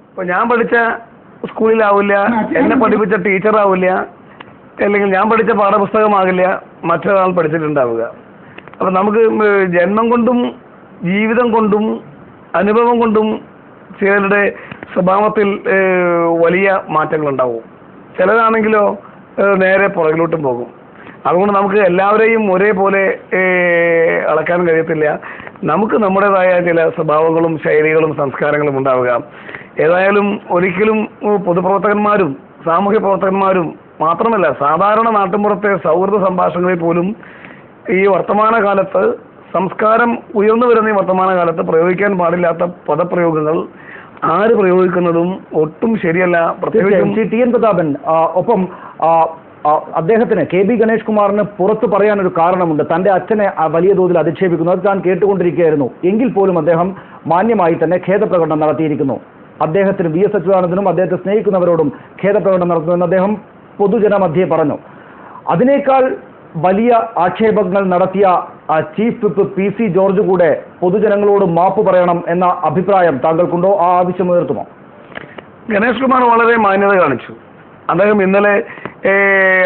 ഇപ്പൊ ഞാൻ പഠിച്ച സ്കൂളിലാവില്ല, എന്നെ പഠിപ്പിച്ച ടീച്ചറാവില്ല, അല്ലെങ്കിൽ ഞാൻ പഠിച്ച പാഠപുസ്തകമാകില്ല മറ്റൊരാൾ പഠിച്ചിട്ടുണ്ടാവുക. അപ്പൊ നമുക്ക് ജന്മം കൊണ്ടും ജീവിതം കൊണ്ടും അനുഭവം കൊണ്ടും ചിലരുടെ സ്വഭാവത്തിൽ വലിയ മാറ്റങ്ങളുണ്ടാവും. ചിലരാണെങ്കിലോ നേരെ പുറകിലോട്ടും പോകും. അതുകൊണ്ട് നമുക്ക് എല്ലാവരെയും ഒരേപോലെ അളക്കാൻ കഴിയത്തില്ല. നമുക്ക് നമ്മുടേതായ ചില സ്വഭാവങ്ങളും ശൈലികളും സംസ്കാരങ്ങളും ഉണ്ടാവുക. ഏതായാലും ഒരിക്കലും പൊതുപ്രവർത്തകന്മാരും സാമൂഹ്യ പ്രവർത്തകന്മാരും മാത്രമല്ല, സാധാരണ നാട്ടിൻപുറത്തെ സൗഹൃദ സംഭാഷണങ്ങളിൽ പോലും ഈ വർത്തമാനകാലത്ത് സംസ്കാരം ഉയർന്നു വരുന്ന ഈ വർത്തമാനകാലത്ത് പ്രയോഗിക്കാൻ പാടില്ലാത്ത പദപ്രയോഗങ്ങൾ ആര് പ്രയോഗിക്കുന്നതും ഒട്ടും ശരിയല്ല. പ്രത്യേകിച്ചും ടി എൻ പ്രതാപൻ ഒപ്പം അദ്ദേഹത്തിന് കെ ബി ഗണേഷ് കുമാറിന് പുറത്തു പറയാനൊരു കാരണമുണ്ട്. തന്റെ അച്ഛനെ വലിയ തോതിൽ അധിക്ഷേപിക്കുന്നു, അത് താൻ കേട്ടുകൊണ്ടിരിക്കുകയായിരുന്നു. എങ്കിൽ പോലും അദ്ദേഹം മാന്യമായി തന്നെ ഖേദപ്രകടനം നടത്തിയിരിക്കുന്നു. അദ്ദേഹത്തിന് വി എസ് അച്യുതാനന്ദനും അദ്ദേഹത്തെ സ്നേഹിക്കുന്നവരോടും ഖേദപ്രകടനം നടത്തുമെന്ന് അദ്ദേഹം പൊതുജനമധ്യേ പറഞ്ഞു. അതിനേക്കാൾ വലിയ ആക്ഷേപങ്ങൾ നടത്തിയ chief whip P C George കൂടെ പൊതുജനങ്ങളോട് മാപ്പ് പറയണം എന്ന അഭിപ്രായം താങ്കൾക്കുണ്ടോ? ആ ആവശ്യം ഉയർത്തുമോ? ഗണേഷ് കുമാർ വളരെ മാന്യത കാണിച്ചു. അദ്ദേഹം ഇന്നലെ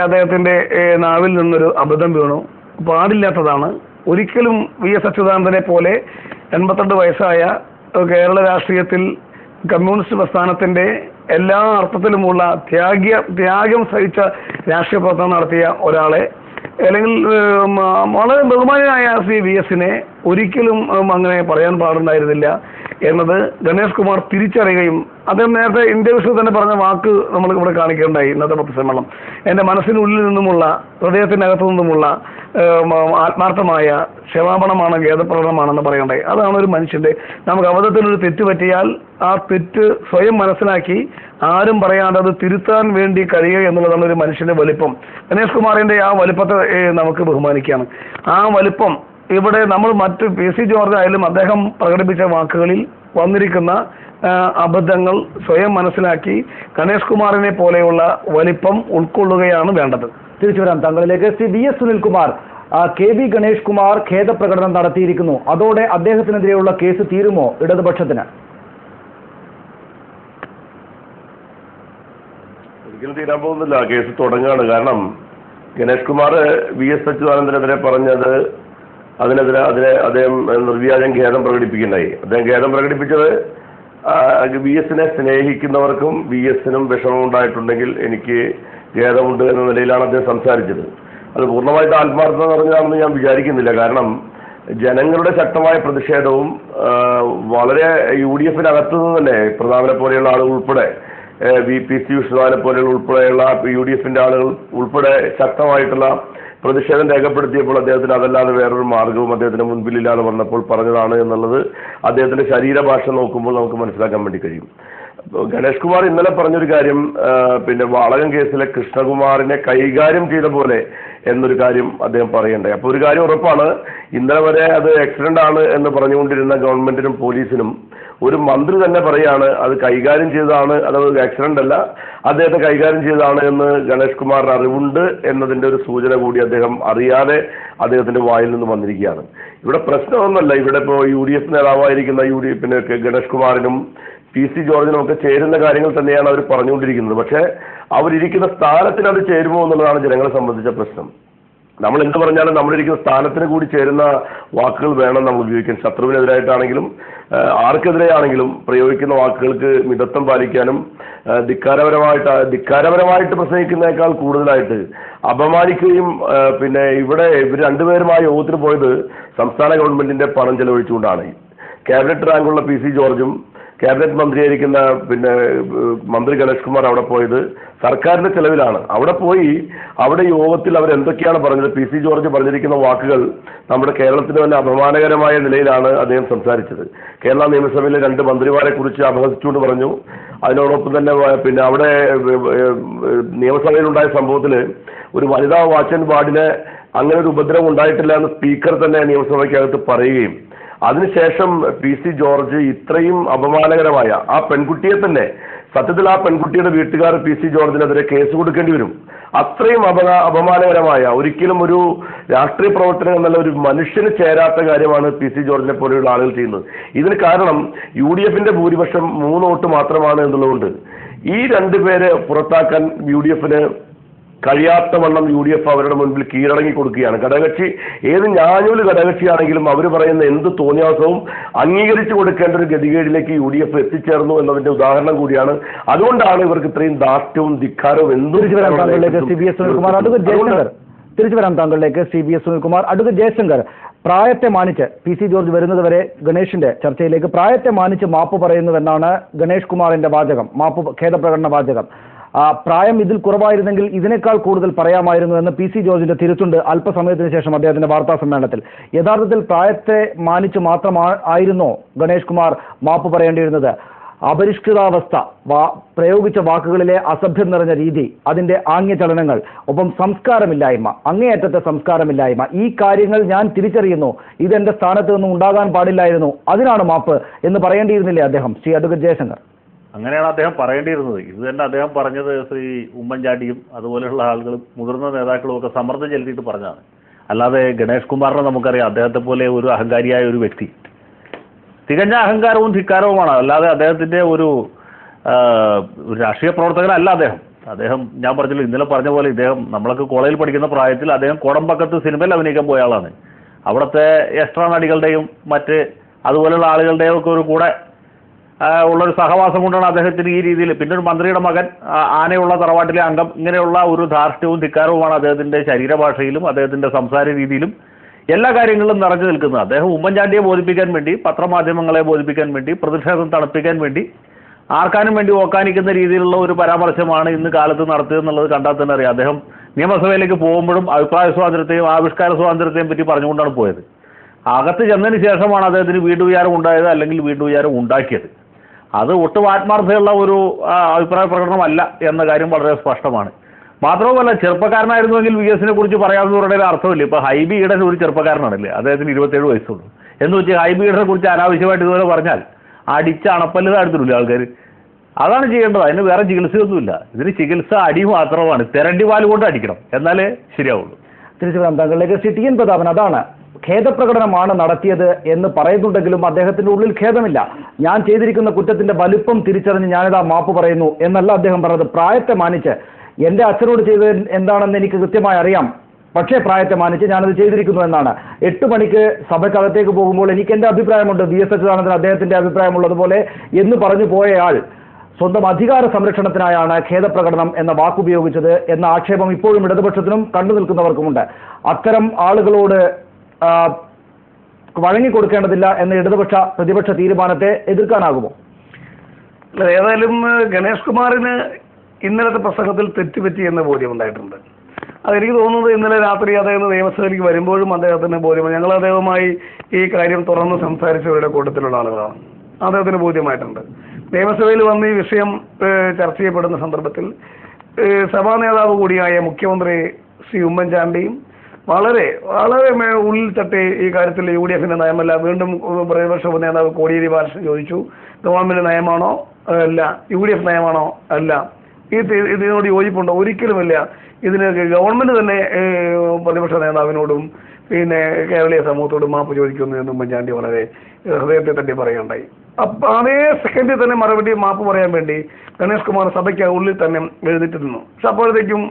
അദ്ദേഹത്തിന്റെ നാവിൽ നിന്നൊരു അബദ്ധം വീണു, പാടില്ലാത്തതാണ്. ഒരിക്കലും വി എസ് അച്യുതാനന്ദനെ പോലെ 82 വയസ്സായ കേരള രാഷ്ട്രീയത്തിൽ കമ്മ്യൂണിസ്റ്റ് പ്രസ്ഥാനത്തിന്റെ എല്ലാ അർത്ഥത്തിലുമുള്ള ത്യാഗം സഹിച്ച രാഷ്ട്രീയ പ്രവർത്തനം നടത്തിയ ഒരാളെ, അല്ലെങ്കിൽ വളരെ ബഹുമാനായ ശ്രീ വി എസിനെ ഒരിക്കലും അങ്ങനെ പറയാൻ പാടുണ്ടായിരുന്നില്ല എന്നത് ഗണേഷ് കുമാർ തിരിച്ചറിയുകയും അദ്ദേഹം നേരത്തെ ഇന്റർവ്യൂസിൽ തന്നെ പറഞ്ഞ വാക്ക് നമ്മൾ ഇവിടെ കാണിക്കുകയുണ്ടായി. ഇന്നത്തെ പത്രസമ്മേളനം എൻ്റെ മനസ്സിനുള്ളിൽ നിന്നുമുള്ള ഹൃദയത്തിനകത്തു നിന്നുമുള്ള ആത്മാർത്ഥമായ ക്ഷമാപണമാണ്, ഖേദപ്രകടനമാണെന്ന് പറയണ്ടേ. അതാണ് ഒരു മനുഷ്യന്റെ, നമുക്ക് അബദ്ധത്തിനൊരു തെറ്റ് പറ്റിയാൽ ആ തെറ്റ് സ്വയം മനസ്സിലാക്കി ആരും പറയാതെ അത് തിരുത്താൻ വേണ്ടി കഴിയുക എന്നുള്ളതാണ് ഒരു മനുഷ്യന്റെ വലിപ്പം. ഗണേഷ് കുമാറിന്റെ ആ വലിപ്പത്തെ നമുക്ക് ബഹുമാനിക്കുകയാണ്. ആ വലിപ്പം ഇവിടെ നമ്മൾ മറ്റ് പി സി ജോർജ് ആയാലും അദ്ദേഹം പ്രകടിപ്പിച്ച വാക്കുകളിൽ വന്നിരിക്കുന്ന അബദ്ധങ്ങൾ സ്വയം മനസ്സിലാക്കി ഗണേഷ് കുമാറിനെ പോലെയുള്ള വലിപ്പം ഉൾക്കൊള്ളുകയാണ് വേണ്ടത്. തിരിച്ചു വരാം താങ്കളിലേക്ക്. Shri V S Sunilkumar, K B Ganesh Kumar ഖേദപ്രകടനം നടത്തിയിരിക്കുന്നു. അതോടെ അദ്ദേഹത്തിനെതിരെയുള്ള കേസ് തീരുമോ ഇടതുപക്ഷത്തിന്? ഒരിക്കലും തീരാൻ പോകുന്നില്ല. കേസ് തുടങ്ങുകയാണ്. കാരണം ഗണേഷ് കുമാർ വി എസ് അച്യുതാനന്ദനെതിരെ പറഞ്ഞത് അതിനെതിരെ അദ്ദേഹം നിർവ്യാജം ഖേദം പ്രകടിപ്പിക്കുന്നുണ്ടായി. അദ്ദേഹം ഖേദം പ്രകടിപ്പിച്ചത് വി എസിനെ സ്നേഹിക്കുന്നവർക്കും വി എസിനും വിഷമം ഉണ്ടായിട്ടുണ്ടെങ്കിൽ എനിക്ക് ഖേദമുണ്ട് എന്ന നിലയിലാണ് അദ്ദേഹം സംസാരിച്ചത്. അത് പൂർണ്ണമായിട്ട് ആത്മാർത്ഥത നിറഞ്ഞതാണെന്ന് ഞാൻ വിചാരിക്കുന്നില്ല. കാരണം ജനങ്ങളുടെ ശക്തമായ പ്രതിഷേധവും വളരെ UDF-നകത്തു നിന്ന് തന്നെ പ്രതാപനെ പോലെയുള്ള ആളുകൾ ഉൾപ്പെടെ വി പി സി വിഷ്ണുവാനെ പോലെയുള്ള ഉൾപ്പെടെയുള്ള UDF-ന്റെ ആളുകൾ ഉൾപ്പെടെ ശക്തമായിട്ടുള്ള പ്രതിഷേധം രേഖപ്പെടുത്തിയപ്പോൾ അദ്ദേഹത്തിന് അതല്ലാതെ വേറൊരു മാർഗവും അദ്ദേഹത്തിന് മുൻപിലില്ലാതെ വന്നപ്പോൾ പറഞ്ഞതാണ് എന്നുള്ളത് അദ്ദേഹത്തിന്റെ ശരീരഭാഷ നോക്കുമ്പോൾ നമുക്ക് മനസ്സിലാക്കാൻ വേണ്ടി കഴിയും. ഗണേഷ് കുമാർ ഇന്നലെ പറഞ്ഞൊരു കാര്യം, പിന്നെ വാളകം കേസിലെ കൃഷ്ണകുമാറിനെ കൈകാര്യം ചെയ്ത പോലെ എന്നൊരു കാര്യം അദ്ദേഹം പറയണ്ടേ. അപ്പോൾ ഒരു കാര്യം ഉറപ്പാണ്, ഇന്നലെ വരെ അത് ആക്സിഡന്റ് ആണ് എന്ന് പറഞ്ഞുകൊണ്ടിരുന്ന ഗവൺമെന്റിനും പോലീസിനും ഒരു മന്ത്രി തന്നെ പറയാണ് അത് കൈകാര്യം ചെയ്തതാണ്, അത് ആക്സിഡന്റ് അല്ല, അദ്ദേഹത്തെ കൈകാര്യം ചെയ്തതാണ് എന്ന് ഗണേഷ് കുമാറിന് അറിവുണ്ട് എന്നതിന്റെ ഒരു സൂചന കൂടി അദ്ദേഹം അറിയാതെ അദ്ദേഹത്തിന്റെ വായിൽ നിന്ന് വന്നിരിക്കുകയാണ്. ഇവിടെ പ്രശ്നമൊന്നുമല്ല. ഇവിടെ ഇപ്പോൾ UDF നേതാവായിരിക്കുന്ന പിന്നെ ഗണേഷ് കുമാറിനും പി സി ജോർജിനും ഒക്കെ ചേരുന്ന കാര്യങ്ങൾ തന്നെയാണ് അവർ പറഞ്ഞുകൊണ്ടിരിക്കുന്നത്. പക്ഷേ അവരിയ്ക്കുന്ന സ്ഥാനത്തിന് അത് ചേരുമോ എന്നുള്ളതാണ് ജനങ്ങളെ സംബന്ധിച്ച പ്രശ്നം. നമ്മൾ എന്ത് പറഞ്ഞാലും നമ്മളിരിക്കുന്ന സ്ഥാനത്തിന് കൂടി ചേരുന്ന വാക്കുകൾ വേണം നമ്മൾ ഉപയോഗിക്കാൻ. ശത്രുവിനെതിരായിട്ടാണെങ്കിലും ആർക്കെതിരെയാണെങ്കിലും പ്രയോഗിക്കുന്ന വാക്കുകൾക്ക് മിതത്വം പാലിക്കാനും ധിക്കാരപരമായിട്ട് പ്രസംഗിക്കുന്നതിനേക്കാൾ കൂടുതലായിട്ട് അപമാനിക്കുകയും പിന്നെ ഇവർ രണ്ടുപേരുമായി യോഗത്തിന് പോയത് സംസ്ഥാന ഗവൺമെന്റിന്റെ പണം ചെലവഴിച്ചുകൊണ്ടാണ്. ക്യാബിനറ്റ് റാങ്കുള്ള പി സി ജോർജും ക്യാബിനറ്റ് മന്ത്രിയായിരിക്കുന്ന പിന്നെ മന്ത്രി ഗണേഷ് കുമാർ അവിടെ പോയത് സർക്കാരിന്റെ ചെലവിലാണ്. അവിടെ പോയി അവിടെ യോഗത്തിൽ അവരെന്തൊക്കെയാണ് പറഞ്ഞത്, പി സി ജോർജ് പറഞ്ഞിരിക്കുന്ന വാക്കുകൾ നമ്മുടെ കേരളത്തിന് തന്നെ അപമാനകരമായ നിലയിലാണ് അദ്ദേഹം സംസാരിച്ചത്. കേരള നിയമസഭയിലെ 2 മന്ത്രിമാരെ കുറിച്ച് അപഹസിച്ചുകൊണ്ട് പറഞ്ഞു. അതിനോടൊപ്പം തന്നെ പിന്നെ അവിടെ നിയമസഭയിലുണ്ടായ സംഭവത്തിൽ ഒരു വനിതാ വാച്ച് ആൻഡ് വാർഡിന് അങ്ങനെ ഒരു ഉപദ്രവം ഉണ്ടായിട്ടില്ല എന്ന് സ്പീക്കർ തന്നെ നിയമസഭയ്ക്കകത്ത് പറയുകയും അതിനുശേഷം PC ജോർജ് ഇത്രയും അപമാനകരമായ ആ പെൺകുട്ടിയെ തന്നെ, സത്യത്തിൽ ആ പെൺകുട്ടിയുടെ വീട്ടുകാർ PC ജോർജിനെതിരെ കേസ് കൊടുക്കേണ്ടി വരും. അത്രയും അപമാനകരമായ, ഒരിക്കലും ഒരു രാഷ്ട്രീയ പ്രവർത്തനം എന്നല്ല, ഒരു മനുഷ്യന് ചേരാത്ത കാര്യമാണ് PC ജോർജിനെ പോലെയുള്ള ആളുകൾ ചെയ്യുന്നത്. ഇതിന് കാരണം UDFന്റെ ഭൂരിപക്ഷം 3 വോട്ട് മാത്രമാണ് എന്നുള്ളതുകൊണ്ട് ഈ 2 പേരെ പുറത്താക്കാൻ UDFന് കഴിയാത്തവണ്ണം UDF അവരുടെ മുൻപിൽ കീഴടങ്ങി കൊടുക്കുകയാണ്. ഘടകകക്ഷി ഏത് ഞാഞ്ഞൂല് ഘടകകക്ഷിയാണെങ്കിലും അവർ പറയുന്ന എന്ത് തോന്നിയാസവും അംഗീകരിച്ചു കൊടുക്കേണ്ട ഒരു ഗതികേടിലേക്ക് UDF എത്തിച്ചേർന്നു എന്നതിന്റെ ഉദാഹരണം കൂടിയാണ്. അതുകൊണ്ടാണ് ഇവർക്ക് ഇത്രയും ധാർഷ്ട്യവും ധിക്കാരവും തിരിച്ചു വരാം താങ്കളിലേക്ക് CBS സുനിൽകുമാർ. അടുത്ത ജയശങ്കർ, പ്രായത്തെ മാനിച്ച് PC ജോർജ് വരുന്നത് വരെ ഗണേഷിന്റെ ചർച്ചയിലേക്ക്, പ്രായത്തെ മാനിച്ച് മാപ്പ് പറയുന്നുവെന്നാണ് ഗണേഷ് കുമാറിന്റെ വാചകം, ഖേദപ്രകടന വാചകം. പ്രായം ഇതിൽ കുറവായിരുന്നെങ്കിൽ ഇതിനേക്കാൾ കൂടുതൽ പറയാമായിരുന്നു എന്ന് PC ജോർജിന്റെ തിരുത്തുണ്ട് അല്പസമയത്തിന് ശേഷം അദ്ദേഹത്തിന്റെ വാർത്താ സമ്മേളനത്തിൽ. യഥാർത്ഥത്തിൽ പ്രായത്തെ മാനിച്ച് മാത്രമായിരുന്നോ ഗണേഷ് കുമാർ മാപ്പ് പറയേണ്ടിയിരുന്നത്? അപരിഷ്കൃതാവസ്ഥ, പ്രയോഗിച്ച വാക്കുകളിലെ അസഭ്യം നിറഞ്ഞ രീതി, അതിന്റെ ആംഗ്യചലനങ്ങൾ, ഒപ്പം സംസ്കാരമില്ലായ്മ, അങ്ങേയറ്റത്തെ സംസ്കാരമില്ലായ്മ, ഈ കാര്യങ്ങൾ ഞാൻ തിരിച്ചറിയുന്നു, ഇതെന്റെ സ്ഥാനത്ത് നിന്നും ഉണ്ടാകാൻ പാടില്ലായിരുന്നു, അതിനാണ് മാപ്പ് എന്ന് പറയേണ്ടിയിരുന്നില്ലേ അദ്ദേഹം? ശ്രീ അഡ്വക്കേറ്റ് ജയശങ്കർ. അങ്ങനെയാണ് അദ്ദേഹം പറയേണ്ടിയിരുന്നത്. ഇത് തന്നെ അദ്ദേഹം പറഞ്ഞത് ശ്രീ ഉമ്മൻചാണ്ടിയും അതുപോലെയുള്ള ആളുകളും മുതിർന്ന നേതാക്കളും ഒക്കെ സമ്മർദ്ദം ചെലുത്തിയിട്ട് പറഞ്ഞതാണ്. അല്ലാതെ ഗണേഷ് കുമാറിനെ നമുക്കറിയാം, അദ്ദേഹത്തെ പോലെ ഒരു അഹങ്കാരിയായ ഒരു വ്യക്തി, തികഞ്ഞ അഹങ്കാരവും ധിക്കാരവുമാണ്. അല്ലാതെ അദ്ദേഹത്തിന്റെ ഒരു രാഷ്ട്രീയ പ്രവർത്തകനല്ല അദ്ദേഹം. ഞാൻ പറഞ്ഞല്ലോ, ഇന്നലെ പറഞ്ഞ പോലെ ഇദ്ദേഹം നമ്മളൊക്കെ കോളേജിൽ പഠിക്കുന്ന പ്രായത്തിൽ അദ്ദേഹം കോടമ്പക്കത്ത് സിനിമയിൽ അഭിനയിക്കാൻ പോയ ആളാണ്. അവിടുത്തെ എക്സ്ട്രാ നടികളുടെയും മറ്റ് അതുപോലെയുള്ള ആളുകളുടെയും ഒക്കെ ഒരു കൂടെ ഉള്ളൊരു സഹവാസം കൊണ്ടാണ് അദ്ദേഹത്തിന് ഈ രീതിയിൽ. പിന്നെ ഒരു മന്ത്രിയുടെ മകൻ, ആനയുള്ള തറവാട്ടിലെ അംഗം, ഇങ്ങനെയുള്ള ഒരു ധാർഷ്ട്യവും ധിക്കാരവുമാണ് അദ്ദേഹത്തിന്റെ ശരീരഭാഷയിലും അദ്ദേഹത്തിന്റെ സംസാര രീതിയിലും എല്ലാ കാര്യങ്ങളിലും നിറഞ്ഞു നിൽക്കുന്നത്. അദ്ദേഹം ഉമ്മൻചാണ്ടിയെ ബോധിപ്പിക്കാൻ വേണ്ടി, പത്രമാധ്യമങ്ങളെ ബോധിപ്പിക്കാൻ വേണ്ടി, പ്രതിഷേധം തണുപ്പിക്കാൻ വേണ്ടി, ആർക്കാനും വേണ്ടി ഓക്കാനിക്കുന്ന രീതിയിലുള്ള ഒരു പരാമർശമാണ് ഇന്ന് കാലത്ത് നടത്തിയതെന്നുള്ളത് കണ്ടാൽ തന്നെ അറിയാം. അദ്ദേഹം നിയമസഭയിലേക്ക് പോകുമ്പോഴും അഭിപ്രായ സ്വാതന്ത്ര്യത്തെയും ആവിഷ്കാര സ്വാതന്ത്ര്യത്തെയും പറ്റി പറഞ്ഞുകൊണ്ടാണ് പോയത്. അകത്ത് ചെന്നതിന് ശേഷമാണ് അദ്ദേഹത്തിന് വീണ്ടുവിചാരം ഉണ്ടായത്, അല്ലെങ്കിൽ വീണ്ടുവിചാരം ഉണ്ടാക്കിയത്. അത് ഒട്ടും ആത്മാർത്ഥതയുള്ള ഒരു അഭിപ്രായ പ്രകടനമല്ല എന്ന കാര്യം വളരെ സ്പഷ്ടമാണ്. മാത്രവുമല്ല, ചെറുപ്പക്കാരനായിരുന്നുവെങ്കിൽ VS-നെ കുറിച്ച് പറയാവുന്നവരുടെ അർത്ഥമില്ല. ഇപ്പൊ ഹൈബി ഈഡൻ ഒരു ചെറുപ്പക്കാരനാണല്ലേ, അദ്ദേഹത്തിന് 27 വയസ്സുള്ളൂ എന്ന് വെച്ചാൽ ഹൈബി ഈഡനെ കുറിച്ച് അനാവശ്യമായിട്ട് ഇതുപോലെ പറഞ്ഞാൽ അടിച്ച് അണപ്പല്ല് താഴ്ത്തില്ല ആൾക്കാർ. അതാണ് ചെയ്യേണ്ടത്, അതിന് വേറെ ചികിത്സയൊന്നുമില്ല. ഇതിന് ചികിത്സ അടി മാത്രമാണ്, തെരണ്ടി വാല് കൊണ്ട് അടിക്കണം, എന്നാലേ ശരിയാവുള്ളൂ. തിരിച്ചു വരാം താങ്കളിലേക്ക്. ശ്രീ TN പ്രതാപൻ, അതാണ് ഖേദപ്രകടനമാണ് നടത്തിയത് എന്ന് പറയുന്നുണ്ടെങ്കിലും അദ്ദേഹത്തിന്റെ ഉള്ളിൽ ഖേദമില്ല. ഞാൻ ചെയ്തിരിക്കുന്ന കുറ്റത്തിന്റെ വലുപ്പം തിരിച്ചറിഞ്ഞ് ഞാനിതാ മാപ്പ് പറയുന്നു എന്നല്ല അദ്ദേഹം പറഞ്ഞത്. പ്രായത്തെ മാനിച്ച്, എന്റെ അച്ഛനോട് ചെയ്തത് എന്താണെന്ന് എനിക്ക് കൃത്യമായി അറിയാം, പക്ഷേ പ്രായത്തെ മാനിച്ച് ഞാനത് ചെയ്തിരിക്കുന്നു എന്നാണ്. 8 മണിക്ക് സഭയ്ക്കകത്തേക്ക് പോകുമ്പോൾ എനിക്ക് എന്റെ അഭിപ്രായമുണ്ട്, VS അച്യുതാനന്ദൻ അദ്ദേഹത്തിന്റെ അഭിപ്രായമുള്ളതുപോലെ എന്ന് പറഞ്ഞു പോയയാൾ സ്വന്തം അധികാര സംരക്ഷണത്തിനായാണ് ഖേദപ്രകടനം എന്ന വാക്കുപയോഗിച്ചത് എന്ന ആക്ഷേപം ഇപ്പോഴും ഇടതുപക്ഷത്തിനും കണ്ടു നിൽക്കുന്നവർക്കുമുണ്ട്. അത്തരം ആളുകളോട് വഴങ്ങിക്കൊടുക്കേണ്ടതില്ല എന്ന പ്രതിപക്ഷ തീരുമാനത്തെ എതിർക്കാനാകുമോ? ഏതായാലും ഗണേഷ് കുമാറിന് ഇന്നലത്തെ പ്രസംഗത്തിൽ തെറ്റുപറ്റി എന്ന ബോധ്യം ഉണ്ടായിട്ടുണ്ട്. അതെനിക്ക് തോന്നുന്നത് ഇന്നലെ രാത്രി അദ്ദേഹം നിയമസഭയിലേക്ക് വരുമ്പോഴും അദ്ദേഹത്തിന് ബോധ്യമാണ്. ഞങ്ങൾ അദ്ദേഹവുമായി ഈ കാര്യം തുറന്ന് സംസാരിച്ചവരുടെ കൂട്ടത്തിലുള്ള ആളുകളാണ്. അദ്ദേഹത്തിന് ബോധ്യമായിട്ടുണ്ട്. നിയമസഭയിൽ വന്ന് ഈ വിഷയം ചർച്ച ചെയ്യപ്പെടുന്ന സന്ദർഭത്തിൽ സഭാ നേതാവ് കൂടിയായ മുഖ്യമന്ത്രി ശ്രീ ഉമ്മൻചാണ്ടിയും വളരെ വളരെ ഉള്ളിൽ തട്ടി ഈ കാര്യത്തിൽ UDFന്റെ നയമല്ല, വീണ്ടും പ്രതിപക്ഷ നേതാവ് കോടിയേരി ബാലകൃഷ്ണൻ ചോദിച്ചു, ഗവൺമെന്റ് നയമാണോ? അല്ല. UDF നയമാണോ? അല്ല. ഇതിനോട് യോജിപ്പുണ്ടോ? ഒരിക്കലുമില്ല. ഇതിന് ഗവൺമെന്റ് തന്നെ പ്രതിപക്ഷ നേതാവിനോടും പിന്നെ കേരളീയ സമൂഹത്തോടും മാപ്പ് ചോദിക്കുന്നു എന്ന് ഉമ്മൻചാണ്ടി വളരെ ഹൃദയത്തെ തട്ടി പറയുകയുണ്ടായി. അപ്പം അതേ സെക്കൻഡിൽ തന്നെ മറുപടി മാപ്പ് പറയാൻ വേണ്ടി ഗണേഷ് കുമാർ സഭയ്ക്ക് ഉള്ളിൽ തന്നെ എഴുന്നേറ്റ് നിന്നു. പക്ഷെ അപ്പോഴത്തേക്കും